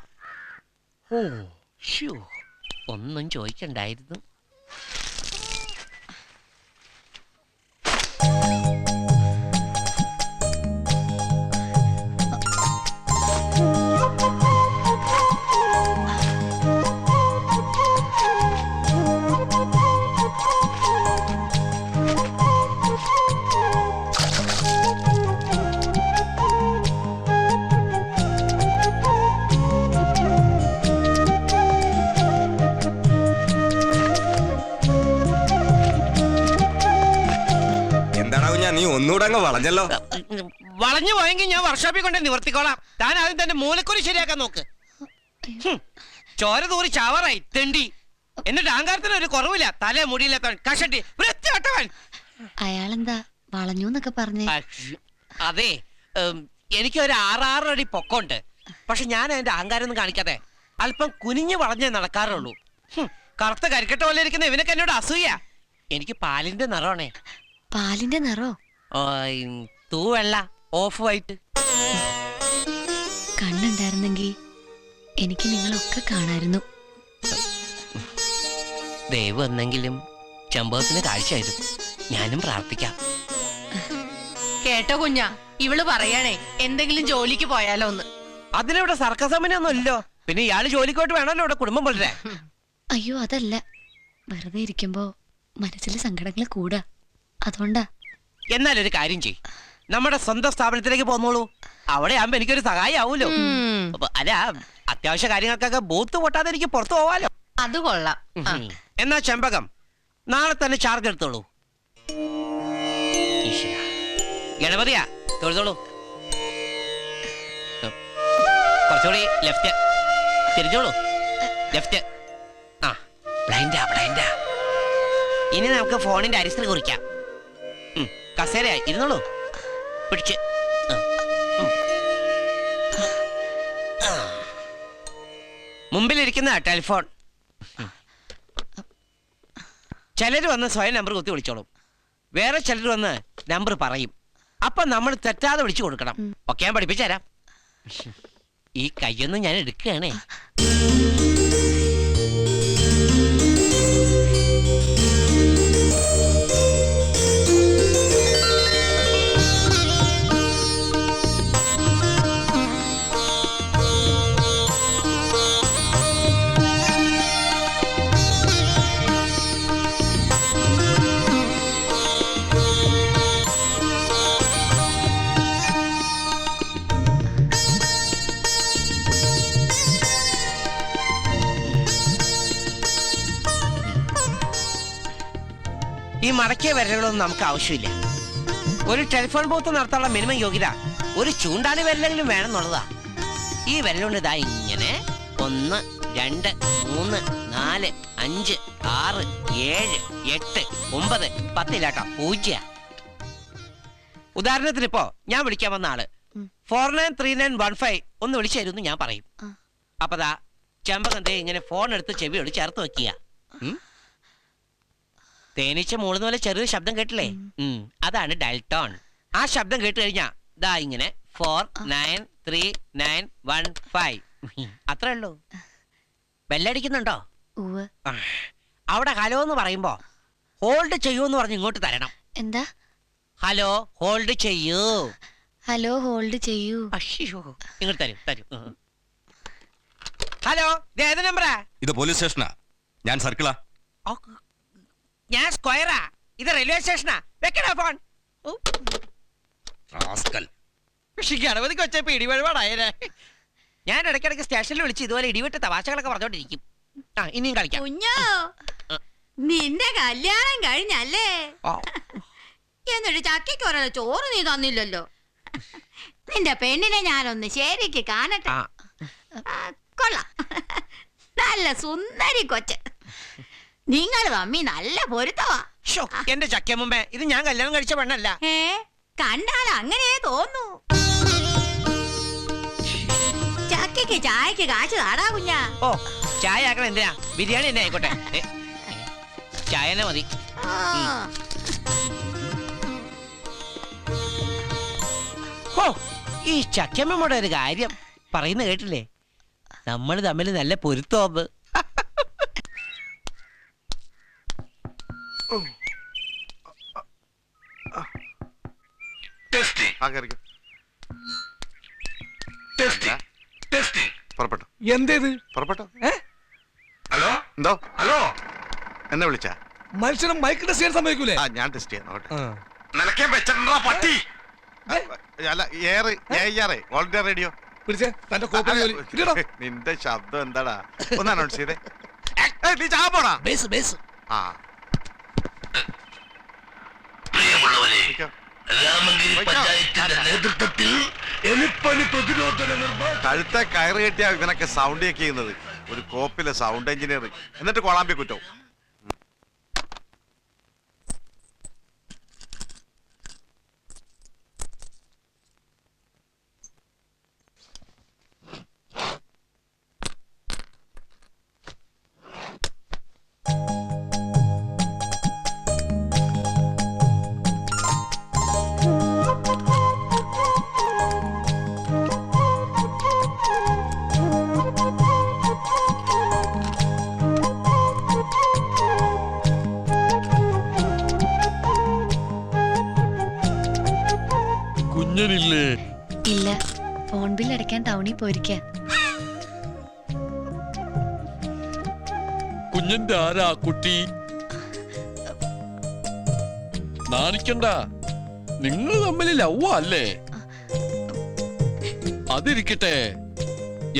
ഓ ഷോ, ഒന്നും ചോദിക്കണ്ടായിരുന്നു. നീ ഒന്നുകൂടെ അങ്ങ് വളഞ്ഞല്ലോ. വളഞ്ഞു പോയെങ്കിൽ ഞാൻ വർക്ക്ഷോപ്പിൽ കൊണ്ട് നിവർത്തിക്കോളാം. താൻ ആദ്യം തന്നെ മൂലക്കുരി ശരിയാക്കാൻ നോക്ക്. ചോര തൂറി ചാവറായി തെണ്ടി. എന്നിട്ട് അഹങ്കാരത്തിന് ഒരു കുറവില്ല. തല മുടിയിലെത്താൻ കഷട്ടി വൃത്തിയാട്ടവൻ. അയാളെന്താ വളഞ്ഞു എന്നൊക്കെ പറഞ്ഞേ? അതെ, എനിക്ക് ഒരു 6 അടി പൊക്കമുണ്ട്. പക്ഷെ ഞാൻ അതിന്റെ അഹങ്കാരം ഒന്നും കാണിക്കാതെ അല്പം കുനിഞ്ഞു വളഞ്ഞേ നടക്കാറുള്ളൂ. കറുത്ത കരിക്കട്ട പോലെ ഇരിക്കുന്ന ഇവനൊക്കെ എന്നോട് അസൂയ. എനിക്ക് പാലിന്റെ നിറമാണേ. പാലിന്റെ നിറോ? തൂവെള്ള, ഓഫ് വൈറ്റ്. കണ്ണുണ്ടായിരുന്നെങ്കിൽ എനിക്ക് നിങ്ങളൊക്കെ കാണായിരുന്നു. ദൈവം എന്നെങ്കിലും ചെമ്പകത്തിന് കാഴ്ചയായിരുന്നു. ഞാനും പ്രാർത്ഥിക്കാം. കേട്ടോ കുഞ്ഞാ, ഇവള് പറയണേ എന്തെങ്കിലും ജോലിക്ക് പോയാലോ ഒന്ന്. അതിനിവിടെ സർക്കസമനൊന്നും ഇല്ലോ. പിന്നെ ഇയാള് ജോലിക്കോട്ട് വേണമല്ലോ ഇവിടെ കുടുംബം പുലരാൻ. അയ്യോ അതല്ല, വെറുതെ ഇരിക്കുമ്പോ മനസ്സിൽ സങ്കടങ്ങൾ കൂടാ, അതുകൊണ്ടാ. എന്നാലൊരു കാര്യം ചെയ്, നമ്മുടെ സ്വന്തം സ്ഥാപനത്തിലേക്ക് പോന്നോളൂ. അവിടെ ആകുമ്പോ എനിക്കൊരു സഹായം ആവൂലോ. അല്ല, അത്യാവശ്യ കാര്യങ്ങൾക്കൊക്കെ ബൂത്ത് പൊട്ടാതെ എനിക്ക് പുറത്തു പോവാലോ. അത് കൊള്ളാം. എന്നാ ചെമ്പകം നാളെ തന്നെ ചാർജ് എടുത്തോളൂ. ഈശ്വരാ. ഗണപതിയാ, തൊഴുതോളൂ. കുറച്ചുകൂടി ലെഫ്റ്റ് തിരിഞ്ഞോളൂ. ലെഫ്റ്റ്. ആ, ബ്ലൈൻഡാ ബ്ലൈൻഡാ. ഇനി നമുക്ക് ഫോണിന്റെ അരിസ്റ്റർ കുറിക്കാം. കസേരയായി ഇരുന്നോളൂ. പിടിച്ച്. മുമ്പിലിരിക്കുന്ന ടെലിഫോൺ. ചിലര് വന്ന് സ്വയം നമ്പർ കുത്തി വിളിച്ചോളും. വേറെ ചിലർ വന്ന് നമ്പർ പറയും. അപ്പൊ നമ്മൾ തെറ്റാതെ വിളിച്ചു കൊടുക്കണം. ഒക്കെ ഞാൻ പഠിപ്പിച്ചു തരാം. ഈ കയ്യൊന്നും ഞാൻ എടുക്കുകയാണേ. ഈ മടക്കിയ വിരലുകളൊന്നും നമുക്ക് ആവശ്യമില്ല. ഒരു ടെലിഫോൺ ബൂത്ത് നടത്താനുള്ള മിനിമം യോഗ്യത ഒരു ചൂണ്ടാണി വിരലെങ്കിലും വേണമെന്നുള്ളതാ. ഈ വിരലുകൊണ്ട് ഇതാ ഇങ്ങനെ 1 2 3 4 5 6 7 8 9 10 ഇല്ലാട്ടോ, 0. ഉദാഹരണത്തിന് ഇപ്പോ ഞാൻ വിളിക്കാൻ വന്ന ആള് 493915 ഒന്ന് വിളിച്ചു തരുമെന്ന് ഞാൻ പറയും. അപ്പതാ ചെമ്പകന്തേ ഇങ്ങനെ ഫോൺ എടുത്ത് ചെവിയോട് ചേർത്ത് വെക്കുക. തേനീച്ച മൂളുന്ന പോലെ ചെറിയ ശബ്ദം കേട്ടില്ലേ? അതാണ് ഡയൽ ടോൺ. ആ ശബ്ദം കേട്ട് കഴിഞ്ഞാ ദാ ഇങ്ങനെ 493915 അത്രേ ഉള്ളൂ. ബെല്ലടിക്കുന്നുണ്ടോ? അവിടെ ഹലോ എന്ന് പറയുമ്പോ ഹോൾഡ് ചെയ്യൂ എന്ന് പറഞ്ഞ് ഇങ്ങോട്ട് തരണം. എന്താ? ഹലോ ഹോൾഡ് ചെയ്യൂ. ഹലോ ഹോൾഡ് ചെയ്യൂ. അയ്യോ, ഇങ്ങോട്ട് തരൂ തരൂ. ഹലോ, ഇത് ഏത് നമ്പറാ? ഇത് പോലീസ് സ്റ്റേഷനാ. ഞാൻ സർക്കിളാ. ഞാൻ സ്ക്വയറാ. ഇത് റെയിൽവേ സ്റ്റേഷനാ. വെക്കടാ ഫോൺ. ഗണപതിക്ക് വെച്ചപ്പോ ഇടിവഴിപാടായേ. ഞാൻ ഇടയ്ക്കിടയ്ക്ക് സ്റ്റേഷനിൽ വിളിച്ച് ഇതുപോലെ ഇടിവിട്ട് തമാശകളൊക്കെ പറഞ്ഞോണ്ടിരിക്കും. ആ, ഇനിയും കളിക്കാം. കുഞ്ഞോ, നിന്റെ കല്യാണം കഴിഞ്ഞല്ലേ? എന്നിട്ട് ചക്കയ്ക്ക് ഒരാൾ ചോറ് നീ തന്നില്ലല്ലോ. നിന്റെ പെണ്ണിനെ ഞാനൊന്ന് ശരിക്ക് കാണട്ടെ. കൊള്ളാം, നല്ല സുന്ദരി കൊച്ച്. നിങ്ങൾ തമ്മി നല്ല പൊരുത്തവാ. എന്റെ ചക്ക മുമ്പേ ഇത് ഞാൻ കല്യാണം കഴിച്ച പെണ്ണല്ല. കണ്ടാൽ അങ്ങനെ തോന്നു. ചക്കയ്ക്ക് ചായക്ക് കാശ് താടാ കുഞ്ഞാ. ഓ, ചായ ആക്കണം എന്തിനാ? ബിരിയാണി തന്നെ ആയിക്കോട്ടെ. ചായ തന്നെ മതി. ഓ, ഈ ചക്കമ്മയുടെ ഒരു കാര്യം പറയുന്ന കേട്ടില്ലേ? നമ്മൾ തമ്മിൽ നല്ല പൊരുത്തോമ്പ്. പുറപ്പെട്ടു. എന്തേത്? പുറപ്പെട്ടു. ഹലോ, എന്തോ? ഹലോ, എന്നെ വിളിച്ചാ? മനുഷ്യനും മൈക്ക് ടെസ്റ്റ് ചെയ്യാൻ സമ്മതിക്കൂലേ? ഞാൻ ടെസ്റ്റ് ചെയ്യാം. നിനക്കേ വെച്ചിട്ടുണ്ടോ പട്ടി? അല്ല, ഓൾ ഇന്ത്യ റേഡിയോ. പിടിച്ചേ, തന്റെ കോപ്പി നിന്റെ ശബ്ദം എന്താടാ? ഒന്ന് അനൗൺസ് ചെയ്തേ. നീ ചാ പോടാ. Base base. ആ, കഴുത്തെ കയറ് കെട്ടിയാ ഇവനൊക്കെ സൗണ്ട് ചെക്ക് ചെയ്യുന്നത്. ഒരു കോപ്പിലെ സൗണ്ട് എഞ്ചിനീയർ, എന്നിട്ട് കൊളാമ്പി കുറ്റവും. പഠിക്കാൻ ടൗണിൽ പോയിരിക്കുക. കുഞ്ഞിന്റെ ആരാ കുട്ടി? നാണിക്കണ്ട, നിങ്ങൾ തമ്മിൽ ലവ് അല്ലേ? അതിരിക്കട്ടെ,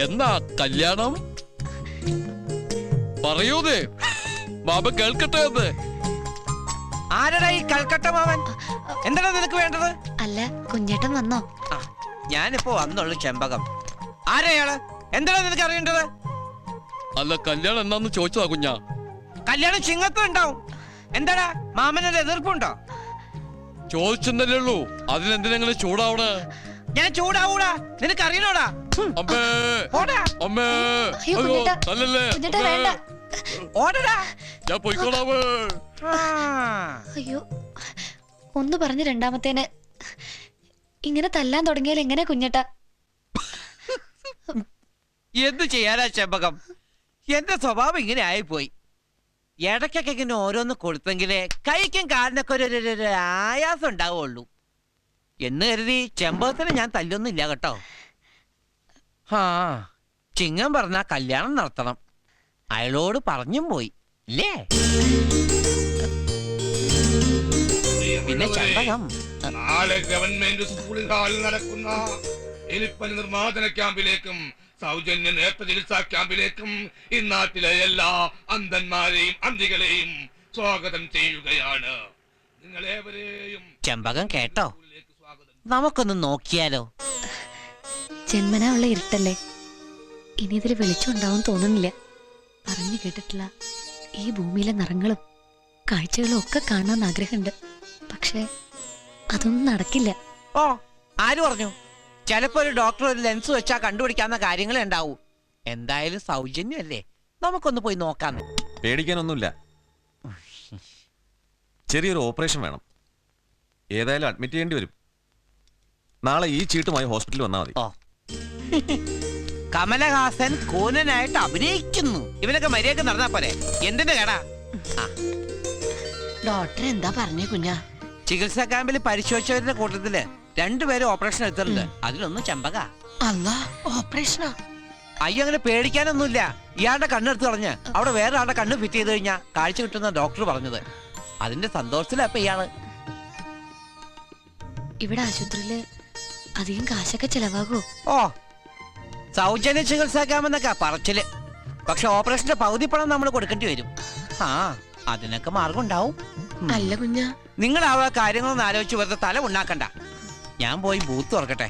എന്നാ കല്യാണം? പറയൂതേ, ബാബ കേൾക്കട്ടെ. അത് ആരടാ ഈ കൽക്കട്ട മാമൻ? എന്താണ് നിനക്ക് വേണ്ടത്? അല്ല, കുഞ്ഞേട്ടൻ വന്നോ? ആ, ഞാനിപ്പോ വന്നുള്ളു ചെമ്പകം. ആരെയാള്? എന്താണ് നിനക്ക് അറിയേണ്ടത്? അല്ല, കല്യാണം എന്നാന്ന് ചോദിച്ചതാ കുഞ്ഞാ. കല്യാണം ചിങ്ങത്തും ഉണ്ടാവും. എന്താടാ മാമനൊരു എതിർപ്പുണ്ടോ? ചോദിച്ചെന്നല്ലേ ഉള്ളൂ, അതിനെന്തിനെങ്ങനെ ചൂടാവണേ? ഞാൻ ചൂടാവൂടാ, നിനക്ക് അറിയണോടാ? അമ്മേ, ഓടാ അമ്മേ, അയ്യോ, കുഞ്ഞേട്ടാ, നല്ലല്ലേ? കുഞ്ഞേട്ടാ വേണ്ട. ഓടടാ. ഞാൻ പോയിക്കോളാമേ. ആ. അയ്യോ, ഒന്ന് പറഞ്ഞ് രണ്ടാമത്തേന് ഇങ്ങനെ തല്ലാൻ തുടങ്ങിയാൽ എങ്ങനെ കുഞ്ഞേട്ടാ? എന്ത് ചെയ്യാനാ ചെമ്പകം, എന്റെ സ്വഭാവം ഇങ്ങനെ ആയിപ്പോയി. ഇടയ്ക്കൊക്കെ ഇങ്ങനെ ഓരോന്ന് കൊടുത്തെങ്കിലേ കൈക്കും കാലിനൊക്കെ ഒരു ആയാസം ഉണ്ടാവുള്ളൂ എന്ന് കരുതി ചെമ്പകത്തിന് ഞാൻ തല്ലൊന്നുമില്ല കേട്ടോ. ആ, ചിങ്ങം പറഞ്ഞാ കല്യാണം നടത്തണം, അയാളോട് പറഞ്ഞും പോയി ഇല്ലേ? പിന്നെ ചെമ്പകം, നാളെ ഗവൺമെന്റ് സ്കൂളിൽ ഹാളിൽ നടക്കുന്ന എലിപ്പനി നിർമ്മാർജ്ജന ക്യാമ്പിലേക്കും സൗജന്യ നേത്ര ചികിത്സാ ക്യാമ്പിലേക്കും ഇന്നാട്ടിലെ എല്ലാ അന്ധന്മാരെയും അന്ധികളെയും സ്വാഗതം ചെയ്യുകയാണ്. നിങ്ങളേവരെയും ചെമ്പകം കേട്ടോ? നമുക്കൊന്ന് നോക്കിയാലോ? ജന്മനാ ഉള്ള ഇരുട്ടല്ലേ, ഇനി ഇതിൽ വെളിച്ചമുണ്ടാവും തോന്നുന്നില്ല. പറഞ്ഞു കേട്ടിട്ടില്ല, ഈ ഭൂമിയിലെ നിറങ്ങളും കാഴ്ചകളും ഒക്കെ കാണാൻ ആഗ്രഹമുണ്ട്. പക്ഷേ അതൊന്നും നടക്കില്ല. ഓ, ആര് പറഞ്ഞു? ചിലപ്പോ ഒരു ഡോക്ടർ ഒരു ലെൻസ് വെച്ചാ കണ്ടുപിടിക്കാവുന്ന കാര്യങ്ങളെ ഉണ്ടാവൂ. എന്തായാലും സൗജന്യമല്ലേ, നമുക്കൊന്ന് പോയി നോക്കാം. പേടിക്കാനൊന്നുമില്ല. ചെറിയൊരു ഓപ്പറേഷൻ വേണം. ഏതായാലും അഡ്മിറ്റ് ചെയ്യേണ്ടി വരും. നാളെ ഈ ചീട്ടുമായി ഹോസ്പിറ്റലിൽ വന്നാൽ മതി. ഓ, കമലഹാസൻ കൂനനായിട്ട് അഭിനയിക്കുന്നു. ഇവനൊക്കെ മര്യാദ നടന്നാ പോരെ, എന്തിന്റെ കേടാ? ഡോക്ടർ എന്താ പറഞ്ഞേ കുഞ്ഞാ? ചികിത്സാ ക്യാമ്പിൽ പരിശോധിച്ചവരുടെ കൂട്ടത്തില് 2 പേര് ഓപ്പറേഷൻ എടുത്തിട്ടുണ്ട്. അതിലൊന്നും ചെമ്പക. അല്ലാ, ഓപ്പറേഷനാ? അയ്യോ, അങ്ങനെ പേടിക്കാനൊന്നുമില്ല. ഇയാളുടെ കണ്ണെടുത്ത് കളഞ്ഞ് അവിടെ വേറെ ആളുടെ കണ്ണ് ഫിറ്റ് ചെയ്ത് കഴിഞ്ഞാൽ കാഴ്ച കിട്ടുന്ന ഡോക്ടർ പറഞ്ഞത്. അതിന്റെ സന്തോഷത്തിലാ ഇപ്പൊ ഇയാള്. ഇവിടെ ആശുപത്രിയില് അധികം കാശൊക്കെ ചെലവാകൂ? ഓ, സൗജന്യ ചികിത്സാ ക്യാമ്പെന്നൊക്കെ പറച്ചില്. പക്ഷെ ഓപ്പറേഷന്റെ പകുതി പണം നമ്മൾ കൊടുക്കേണ്ടി വരും. ആ, അതിനൊക്കെ മാർഗം ഉണ്ടാവും. അല്ല കുഞ്ഞാ, നിങ്ങൾ ആ കാര്യങ്ങളൊന്നും ആലോചിച്ച് വെറുതെ തല ഉണ്ടാക്കണ്ട. ഞാൻ പോയി ബൂത്ത് തുറക്കട്ടെ.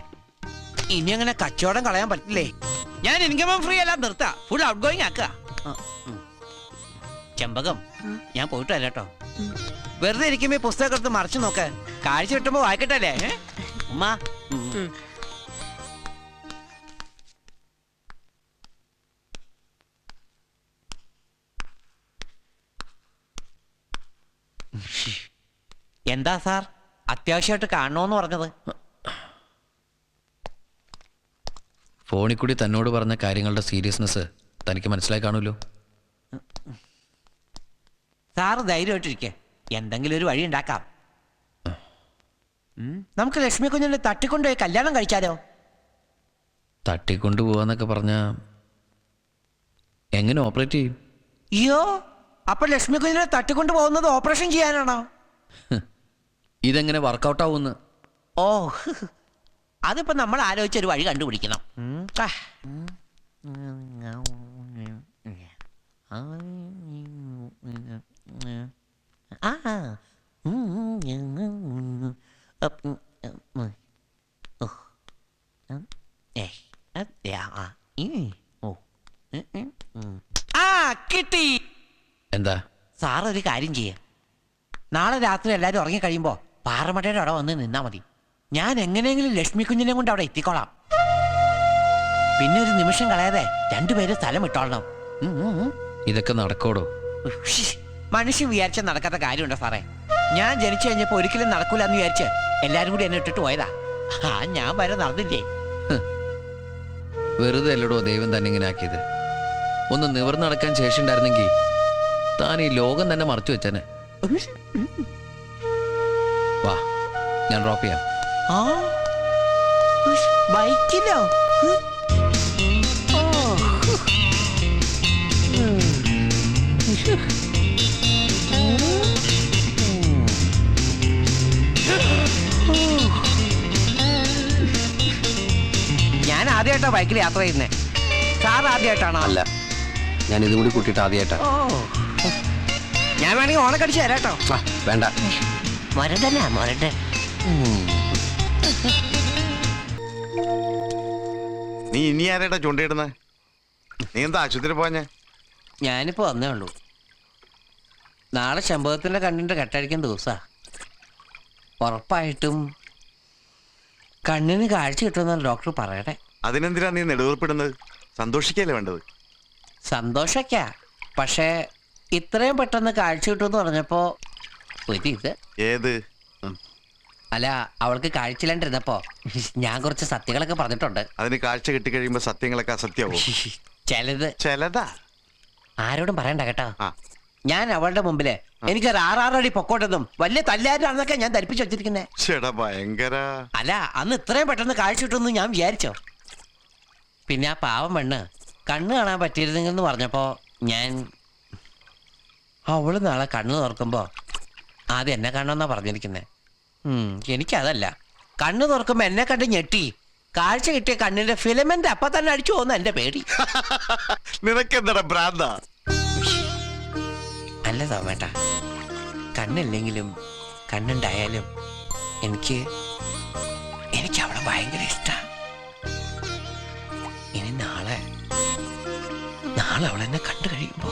ഇനി അങ്ങനെ കച്ചവടം കളയാൻ പറ്റില്ലേ. ഞാൻ ഇൻകം ഫ്രീ അല്ല, നിർത്താ, ഫുൾ ഔട്ട് ഗോയിങ് ആക്കുക. ചെമ്പകം, ഞാൻ പോയിട്ട് വരാം കേട്ടോ. വെറുതെ ഇരിക്കുമ്പോ പുസ്തകം എടുത്ത് മറിച്ചു നോക്ക്, കാഴ്ച കിട്ടുമ്പോ വായിക്കട്ടല്ലേ ഉമ്മ. എന്താ സാർ, അത്യാവശ്യമായിട്ട് കാണണോന്ന് പറഞ്ഞത്? ഫോണിൽ കൂടി തന്നോട് പറഞ്ഞ കാര്യങ്ങളുടെ സീരിയസ്നെസ് തനിക്ക് മനസ്സിലായി കാണുമല്ലോ. സാറ് ധൈര്യമായിട്ടിരിക്കെ, എന്തെങ്കിലും ഒരു വഴി ഉണ്ടാക്കാം. നമുക്ക് ലക്ഷ്മി കുഞ്ഞിനെ തട്ടിക്കൊണ്ടുപോയി കല്യാണം കഴിച്ചാലോ? തട്ടിക്കൊണ്ടുപോവാന്നൊക്കെ പറഞ്ഞ എങ്ങനെ ഓപ്പറേറ്റ് ചെയ്യും? അയ്യോ, അപ്പൊ ലക്ഷ്മി കുഞ്ഞിനെ തട്ടിക്കൊണ്ടു പോകുന്നത് ഓപ്പറേഷൻ ചെയ്യാനാണോ? ഇതെങ്ങനെ വർക്കൗട്ട് ആവുമെന്ന്? ഓ, അതിപ്പോ നമ്മൾ ആലോചിച്ചൊരു വഴി കണ്ടുപിടിക്കണം. കിട്ടി. എന്താ? സാർ ഒരു കാര്യം ചെയ്യ, നാളെ രാത്രി എല്ലാരും ഉറങ്ങി കഴിയുമ്പോ പാറമടയുടെ അവിടെ വന്ന് നിന്നാ മതി. ഞാൻ എങ്ങനെയെങ്കിലും ലക്ഷ്മി കുഞ്ഞിനെ കൊണ്ട് അവിടെ എത്തിക്കോളാം. പിന്നെ ഒരു നിമിഷം കളയാതെ 2 പേര് സ്ഥലം വിട്ടോളണം. ഇതൊക്കെ നടക്കോടോ? മനുഷ്യൻ വിചാരിച്ച നടക്കാത്ത കാര്യമുണ്ടോ സാറേ? ഞാൻ ജനിച്ചു കഴിഞ്ഞപ്പോ ഒരിക്കലും നടക്കൂല എന്ന് വിചാരിച്ച് എല്ലാരും കൂടി എന്നെ ഇട്ടിട്ട് പോയതാ. ഞാൻ വരെ നടന്നില്ലേ. വെറുതെ അല്ലടോ ദൈവം തന്നെ ഇങ്ങനെ ആക്കിയത്. ഒന്ന് നിവർന്ന് നടക്കാൻ ശേഷി ഉണ്ടായിരുന്നെങ്കിൽ താൻ ഈ ലോകം തന്നെ മറച്ചു വെച്ചനെ. വാ, ഞാൻ ഡ്രോപ്പ് ചെയ്യാം. ബൈക്കിലോ? ഞാൻ ആദ്യമായിട്ടാ ബൈക്കിൽ യാത്ര ചെയ്യുന്നേ. സാർ ആദ്യമായിട്ടാണോ? അല്ല, ഞാൻ ഇതും കൂടി കൂട്ടിയിട്ട് ആദ്യമായിട്ടാ. ഓ, ഞാൻ വേണമെങ്കിൽ ഓണക്കടിച്ച് തരാം കേട്ടോ. വേണ്ട. മൊരടനാ മൊരടൻ. നീ ഇനി ആരായിട്ടാ ചൂണ്ടയിടുന്നത്? നീ എന്താ ആശുപത്രി പോഞ്ഞേ? ഞാനിപ്പോ വന്നേ ഉള്ളൂ. നാളെ ശമ്പവത്തിന്റെ കണ്ണിന്റെ കെട്ടഴിക്കുന്ന ദിവസാ. ഉറപ്പായിട്ടും കണ്ണിന് കാഴ്ച കിട്ടുമെന്നാണ് ഡോക്ടർ പറയട്ടെ. അതിനെന്തിനാ നീ നെടുവേർപ്പിടുന്നത്? സന്തോഷിക്കല്ലേ വേണ്ടത്. സന്തോഷക്കാ, പക്ഷേ ഇത്രയും പെട്ടെന്ന് കാഴ്ച കിട്ടുമെന്ന് പറഞ്ഞപ്പോ ഒരു ഇത്. ഏത്? അല്ല, അവൾക്ക് കാഴ്ചയില്ലാണ്ടിരുന്നപ്പോ ഞാൻ കുറച്ച് സത്യങ്ങളൊക്കെ പറഞ്ഞിട്ടുണ്ട്. അതിന് കാഴ്ച കിട്ടിക്കഴിയുമ്പോ സത്യങ്ങളൊക്കെ അസത്യമാവും. ചിലതാ ആരോടും പറയണ്ട കേട്ടോ. ആ. ഞാൻ അവളുടെ മുമ്പില് എനിക്കൊരു 6 അടി പൊക്കോട്ടെന്നും വലിയ തല്ലാരാണെന്നൊക്കെ ഞാൻ ധരിപ്പിച്ചു വെച്ചിരിക്കുന്നേ. ചേട്ടാ ഭയങ്കര. അല്ല, അന്ന് ഇത്രയും പെട്ടെന്ന് കാഴ്ച കിട്ടുമെന്ന് ഞാൻ വിചാരിച്ചോ? പിന്നെ ആ പാവം പെണ്ണ് കണ്ണ് കാണാൻ പറ്റിയിരുന്നെന്ന് പറഞ്ഞപ്പോ ഞാൻ അവള് നാളെ കണ്ണ് തുറക്കുമ്പോ ആദ്യം എന്നെ കാണണമെന്നാ പറഞ്ഞിരിക്കുന്നേ. എനിക്കതല്ല, കണ്ണ് തുറക്കുമ്പോ എന്നെ കണ്ട് ഞെട്ടി കാഴ്ച കിട്ടിയ കണ്ണിന്റെ ഫിലമെന്റ് അപ്പൊ തന്നെ അടിച്ചു പോകുന്ന എന്റെ പേടി. നിനക്കെന്താ ഭ്രാന്താ? അല്ല തോമേട്ടാ, കണ്ണില്ലെങ്കിലും കണ്ണുണ്ടായാലും എനിക്ക് അവളെ ഭയങ്കര ഇഷ്ടാ. ഇനി നാളെ അവളെന്നെ കണ്ടു കഴിയുമ്പോ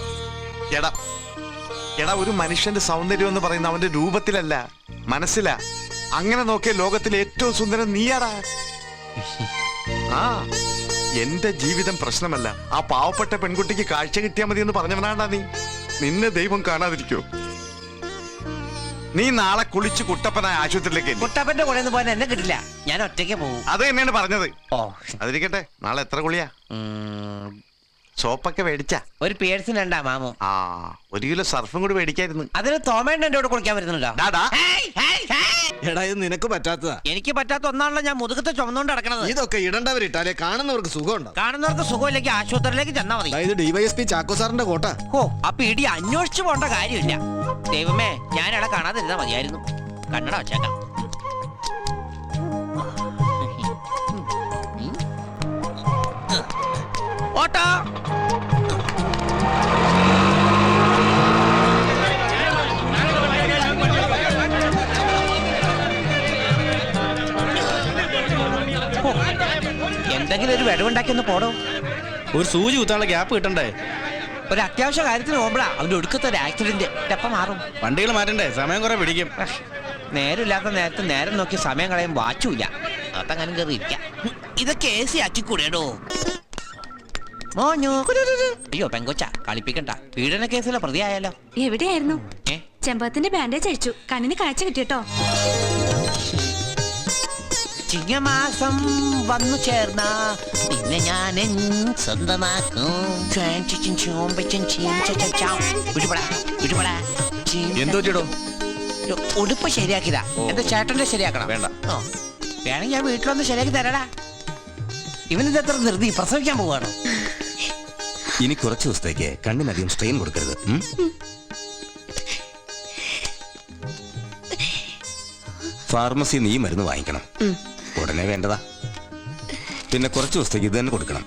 എടാ ഒരു മനുഷ്യന്റെ സൗന്ദര്യം എന്ന് പറയുന്ന അവന്റെ രൂപത്തിലല്ല, മനസ്സിലാ. അങ്ങനെ നോക്കിയ ലോകത്തിലെ ഏറ്റവും സുന്ദരൻ നീയാടാ. ആ, എന്റെ ജീവിതം പ്രശ്നമല്ല. ആ പാവപ്പെട്ട പെൺകുട്ടിക്ക് കാഴ്ച കിട്ടിയാൽ മതി എന്ന് പറഞ്ഞവനാണ്ടാ നീ. നിന്നെ ദൈവം കാണാതിരിക്കോ? നീ നാളെ കുളിച്ച് കുട്ടപ്പനായ ആശുപത്രിയിലേക്ക്. കുട്ടപ്പന്റെ കൂടെ പോകാൻ എന്നെ കിട്ടില്ല, ഞാൻ ഒറ്റയ്ക്ക് പോകും. അത് തന്നെയാണ് പറഞ്ഞത്. ഓ, അതിരിക്കട്ടെ, നാളെ എത്ര കുളിയാ? സോപ്പൊക്കെ മേടിച്ചാ? ഒരു പേഴ്സിന് രണ്ടാ മാമു. ആ, 1 കിലോ സർഫും കൂടി മേടിക്കായിരുന്നു. അതിന് തോമേണ്ട എന്റെ കൂടെ കുളിക്കാൻ വരുന്നുണ്ടോ? എടാ, ഇത് നിനക്ക് പറ്റാത്തതാ. എനിക്ക് പറ്റാത്ത ഒന്നാണല്ലോ ഞാൻ മുതുകത്തെ ചുമന്നുകൊണ്ട് നടക്കണത്. ഇതൊക്കെ ഇടണ്ടവരിട്ടാലേ കാണുന്നവർക്ക് സുഖമുണ്ടോ? കാണുന്നവർക്ക് സുഖമില്ലെങ്കിൽ ആശുപത്രിയിലേക്ക് ചെന്നാ മതി. ഇത് DYSP ചാക്കോ സാറിന്റെ കോട്ട. ഓ, അപ്പൊ ഇടി അന്വേഷിച്ചു പോണ്ട കാര്യമില്ല. ദൈവമേ, ഞാൻ ഇള കാണാതിരുന്നാ മതിയായിരുന്നു. കണ്ണട വച്ചേക്കാം. ഓട്ടോ. എന്തെങ്കിലും ഒരു വിടവുണ്ടാക്കി ഒന്ന് പോടോ. ഒരു സൂചി കുത്താനുള്ള ഗ്യാപ്പ് കിട്ടണ്ടേ? ഒരു അത്യാവശ്യ കാര്യത്തിന് പോകുമ്പോഴാ അവന്റെ ഒടുക്കത്തെ ഒരു ആക്സിഡന്റ്. എപ്പം മാറും? വണ്ടികൾ മാറ്റണ്ടേ? സമയം കുറെ പിടിക്കും. നേരമില്ലാത്ത നേരത്തെ നേരം നോക്കി സമയം കളയും വാച്ചുമില്ല. അതങ്ങനെ കയറി ഇരിക്കാം. ഇതൊക്കെ AC ആക്കിക്കൂടേടോ. അയ്യോ പെങ്കൊച്ച, കളിപ്പിക്കണ്ട. പീഡന കേസിലെ പ്രതിയായാലോ? എവിടെയായിരുന്നു? ചെമ്പകത്തിന്റെ ബാൻഡേജ് അഴിച്ചു. കണ്ണിന് കാഴ്ച കിട്ടിട്ടോ. ചിങ്ങമാസം വന്നു ചേർന്ന പിന്നെ ഞാൻ സ്വന്തമാക്കും. എന്തോ ചേട്ടോ? ഉടുപ്പ് ശരിയാക്കിയതാ. എന്റെ ചേട്ടന്റെ ശരിയാക്കണം. വേണ്ട. വേണമെങ്കിൽ ഞാൻ വീട്ടിലൊന്ന് ശരിയാക്കി തരാടാ. ഇവനിത് എത്ര ധൃതി, പ്രസവിക്കാൻ പോവാണോ? ഇനി കുറച്ച് ദിവസത്തേക്ക് കണ്ണിനധികം സ്ട്രെയിൻ കൊടുക്കരുത്. ഫാർമസി നീ മരുന്ന് വാങ്ങിക്കണം. ഉടനെ വേണ്ടതാ. പിന്നെ കുറച്ച് ദിവസത്തേക്ക് ഇത് തന്നെ കൊടുക്കണം.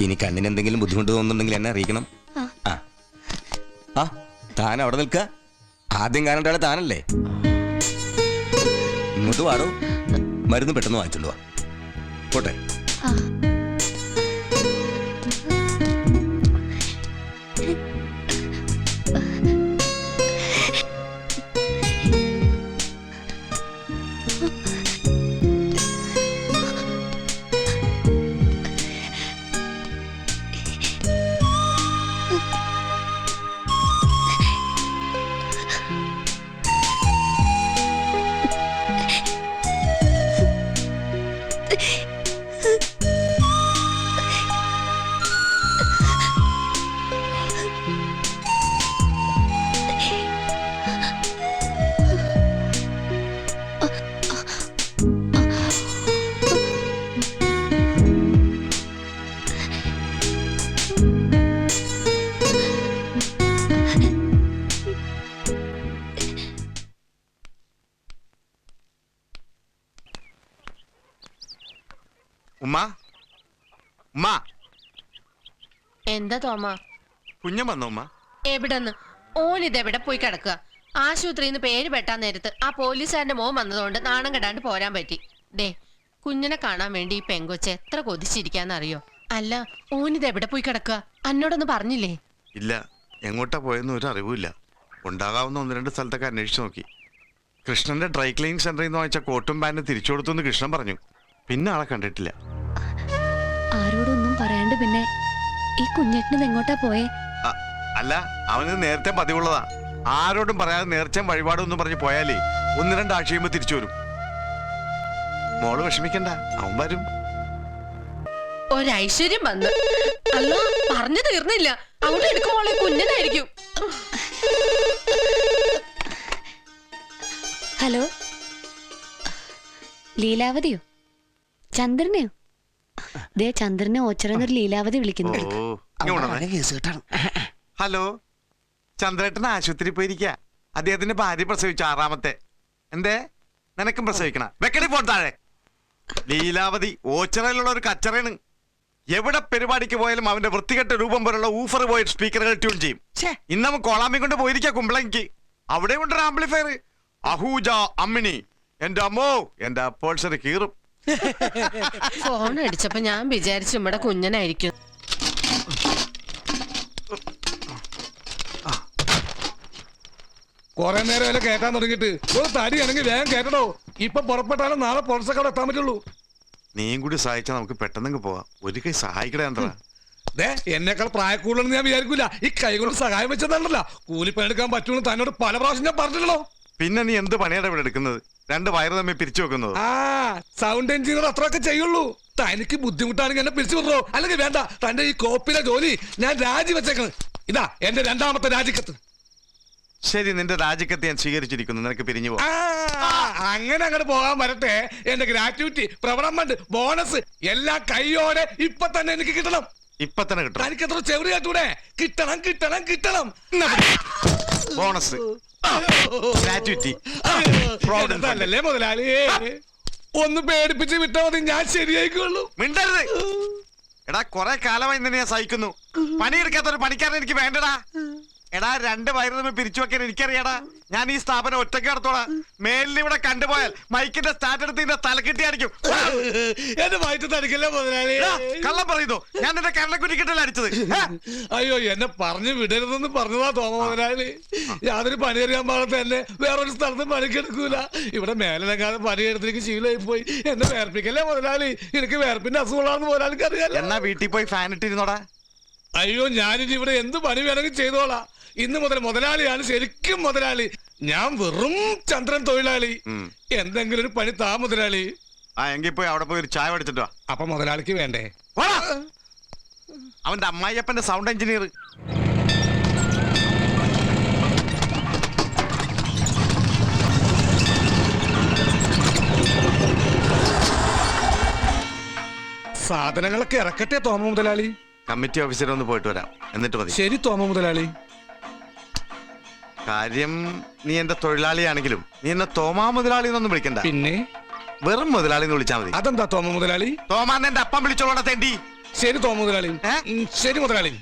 ഇനി കണ്ണിന് എന്തെങ്കിലും ബുദ്ധിമുട്ട് തോന്നുന്നുണ്ടെങ്കിൽ എന്നെ അറിയിക്കണം. ആ, താൻ അവിടെ നിൽക്ക. ആദ്യം കാണേണ്ട ആളെ താനല്ലേ. ഇങ്ങോട്ട് വാടോ. മരുന്ന് പെട്ടെന്ന് വാങ്ങിച്ചോണ്ട് വാ. പോട്ടെ. എന്താ തോമ? കുഞ്ഞൻ വന്നോ ഉമ്മ? എവിടെന്ന്? ഓൻ ഇതെവിടെ പോയി കിടക്കുക? ആശുപത്രിന്ന് പേര് പെട്ടാൻ നേരത്ത് ആ പോലീസുകാരന്റെ മോൻ വന്നതുകൊണ്ട് നാണം കെടാണ്ട് പോരാൻ പറ്റി. ഡേ, കുഞ്ഞിനെ കാണാൻ വേണ്ടി ഈ പെങ്കൊച്ച് എത്ര കൊതിച്ചിരിക്കാന്നറിയോ? അല്ല, ഓൻ ഇതെവിടെ പോയി കിടക്കുക? അന്നോടൊന്ന് പറഞ്ഞില്ലേ? ഇല്ല, എങ്ങോട്ടാ പോയെന്ന് ഒരു അറിവുമില്ല. ഉണ്ടാകാവുന്ന 1-2 സ്ഥലത്തൊക്കെ അന്വേഷിച്ചു നോക്കി. കൃഷ്ണന്റെ ഡ്രൈ ക്ലീനിങ് സെന്ററിൽ നിന്ന് വാങ്ങിച്ച കോട്ടും പാന്റും തിരിച്ചു കൊടുത്തു എന്ന് കൃഷ്ണൻ പറഞ്ഞു. പിന്നെ ആളെ കണ്ടിട്ടില്ല. ആരോടൊന്നും പറയാണ്ട് പിന്നെ ഈ കുഞ്ഞേട്ടന് എങ്ങോട്ടാ പോയേ? അല്ല, അവന് നേരത്തെ പതിവുള്ളതാ. ആരോടും പറയാതെ നേർച്ചയും വഴിപാടും ഒന്നും പറഞ്ഞ് പോയാലേ 1-2 ആഴ്ച കഴിയുമ്പോ തിരിച്ചു വരും. മോള് വിഷമിക്കണ്ട, അവൻ വരും. ഒരൈശ്വര്യം വന്ന്. അല്ല, പറഞ്ഞു തീർന്നില്ല. അവിടെ എടുക്കുമ്പോളെ കുഞ്ഞനായിരിക്കും. ഹലോ, ലീലാവതിയോ? ചന്ദ്രനെയോ? ദേ, ചന്ദ്രനെ ഓച്ചറന്നൊരു ലീലാവതി വിളിക്കുന്നു. കേസ് കേട്ടാണ്. ഹലോ, ചന്ദ്രേട്ടൻ ആശുപത്രി പോയിരിക്ക. അദ്ദേഹത്തിന്റെ ഭാര്യ പ്രസവിച്ചു 6ാമത്തെ. എന്തേ, നിനക്കും പ്രസവിക്കണ? വെക്കടി ഫോൺ താഴെ. ലീലാവതി ഓച്ചറയിലുള്ള ഒരു കച്ചറയാണ്. എവിടെ പരിപാടിക്ക് പോയാലും അവന്റെ വൃത്തികെട്ട രൂപം പോലുള്ള ഊഫർ പോയിട്ട് സ്പീക്കറുകൾ ട്യൂൺ ചെയ്യും. ഇന്നവൻ കോളാമ്പി കൊണ്ട് പോയിരിക്ക കുമ്പളങ്കി. അവിടെ ഉണ്ട് ആംപ്ലിഫയർ. അഹൂജ അമ്മിണി. എന്റെ അമ്മോ, എന്റെ അപ്പോൾസറി കീറും. ഫോൺ അടിച്ചപ്പോ ഞാൻ വിചാരിച്ചു നമ്മുടെ കുഞ്ഞനായിരിക്കും. കൊറേ നേരം വരെ കേട്ടാൻ തുടങ്ങിയിട്ട് ഒരു തടിയാണെങ്കിൽ വേഗം കേട്ടടോ. ഇപ്പൊ പുറപ്പെട്ടാലും നാളെ പുറത്തൊക്കെ അവിടെ എത്താൻ പറ്റുള്ളൂ. നീയും കൂടി സഹായിച്ചാൽ നമുക്ക് പെട്ടെന്ന് പോവാം. ഒരു കൈ സഹായിക്കടേ എന്താ? എന്നേക്കാൾ പ്രായക്കൂടുതലെന്ന് ഞാൻ വിചാരിക്കൂല. ഈ കൈ കൊണ്ട് സഹായം വെച്ചതല്ല, കൂലിപ്പണിയെടുക്കാൻ പറ്റുള്ളൂ. തന്നോട് പല പ്രാവശ്യം ഞാൻ പറഞ്ഞിട്ടുള്ളൂ. പിന്നെ നീ എന്ത് പണിയാണ് ഇവിടെ എടുക്കുന്നത്? 2 വയറ് തമ്മിൽ പിരിച്ചു വെക്കുന്നത്. സൗണ്ട് എഞ്ചിനീയർ അത്രയൊക്കെ ചെയ്യുള്ളൂ. തനിക്ക് ബുദ്ധിമുട്ടാണെങ്കിൽ എന്നെ പിരിച്ചു വിടറോ. അല്ലെങ്കിൽ വേണ്ട, തന്റെ ഈ കോപ്പിലെ ജോലി ഞാൻ രാജിവെച്ചേക്കണ്. ഇതാ എന്റെ 2ാമത്തെ രാജിക്കത്ത്. ശരി, നിന്റെ രാജിക്കത്ത് ഞാൻ സ്വീകരിച്ചിരിക്കുന്നു. നിനക്ക് പിരിഞ്ഞു പോകാം. അങ്ങനെ അങ്ങോട്ട് പോകാൻ വരട്ടെ. എന്റെ ഗ്രാറ്റുവിറ്റി, പ്രവണമെന്റ്, ബോണസ് എല്ലാം കൈയോടെ ഇപ്പൊ തന്നെ എനിക്ക് കിട്ടണം. ഇപ്പൊ തന്നെ കിട്ടണം. തനിക്ക് എത്ര ചെവിടി കേട്ടൂടെ? കിട്ടണം കിട്ടണം കിട്ടണം. ബോണസ്, ഗ്രാറ്റുവിറ്റി, അല്ലല്ലേ മുതലാളി? ഒന്ന് പേടിപ്പിച്ച് വിട്ടാ മതി, ഞാൻ ശരിയായിക്കോളൂ. മിണ്ടരുത്. എടാ, കൊറേ കാലമായി നിന്നെ ഞാൻ സഹിക്കുന്നു. പണിയെടുക്കാത്തൊരു പണിക്കാരൻ എനിക്ക് വേണ്ടടാ. എടാ, 2 വയറ് തമ്മിൽ പിരിച്ചു വെക്കാൻ എനിക്കറിയാടാ. ഞാൻ ഈ സ്ഥാപനം ഒറ്റയ്ക്ക് നടത്തോടാ. മേലിൽ ഇവിടെ കണ്ടുപോയാൽ മൈക്കിന്റെ സ്റ്റാർട്ട് എടുത്ത് ഇതിന്റെ തലക്കെട്ടി അടിക്കും. എന്റെ വയറ്റ് തടിക്കല്ലേ മുതലാളി? കള്ളം പറയുന്നു. ഞാൻ നിന്റെ കരണക്കുറ്റിക്കിട്ടല്ല അടിച്ചത്. അയ്യോ, എന്നെ പറഞ്ഞു വിടരുതെന്ന് പറഞ്ഞതാ തോമ മുതലാളി. യാതൊരു പണിയറിയാൻ പാടത്തെ എന്നെ വേറൊരു സ്ഥലത്ത് പണിക്കെടുക്കൂല. ഇവിടെ മേലെങ്ങാതെ പണിയെടുത്തേക്ക് ശീലമായി പോയി. എന്നെ വേർപ്പിക്കല്ലേ മുതലാളി? എനിക്ക് വേർപ്പിന്റെ അസുഖമാണെന്ന് മുതലാളിക്ക് അറിയാലോ. എന്നാ വീട്ടിൽ പോയി ഫാൻ ഇട്ടിരുന്നോടാ. അയ്യോ, ഞാനിനി ഇവിടെ എന്ത് പണി വേണമെങ്കിൽ ചെയ്തോളാം. ഇന്ന് മുതൽ മുതലാളിയാണ് ശരിക്കും മുതലാളി. ഞാൻ വെറും ചന്ദ്രൻ തൊഴിലാളി. എന്തെങ്കിലും ഒരു പണി താ മുതലാളി. എങ്കിൽ പോയി അവിടെ പോയി ഒരു ചായ മേടിച്ചിട്ട് വാ. അപ്പൊ മുതലാളിക്ക് വേണ്ടേ? അവന്റെ അമ്മായിയപ്പന്റെ സൗണ്ട് എഞ്ചിനീയർ. സാധനങ്ങളൊക്കെ ഇറക്കട്ടെ തോമ മുതലാളി? കമ്മിറ്റി ഓഫീസർ ഒന്ന് പോയിട്ട് വരാം, എന്നിട്ട് മതി. ശരി തോമ മുതലാളി. കാര്യം, നീ എന്റെ തൊഴിലാളിയാണെങ്കിലും നീ എന്നെ തോമാ മുതലാളി എന്നൊന്നും വിളിക്കണ്ട. പിന്നെ വെറും മുതലാളി എന്ന് വിളിച്ചാൽ മതി. അതെന്താ തോമ മുതലാളി? തോമാന്ന് എന്റെ അപ്പം വിളിച്ചോളാ തേണ്ടി. ശരി തോമ മുതലാളി. ശരി മുതലാളി.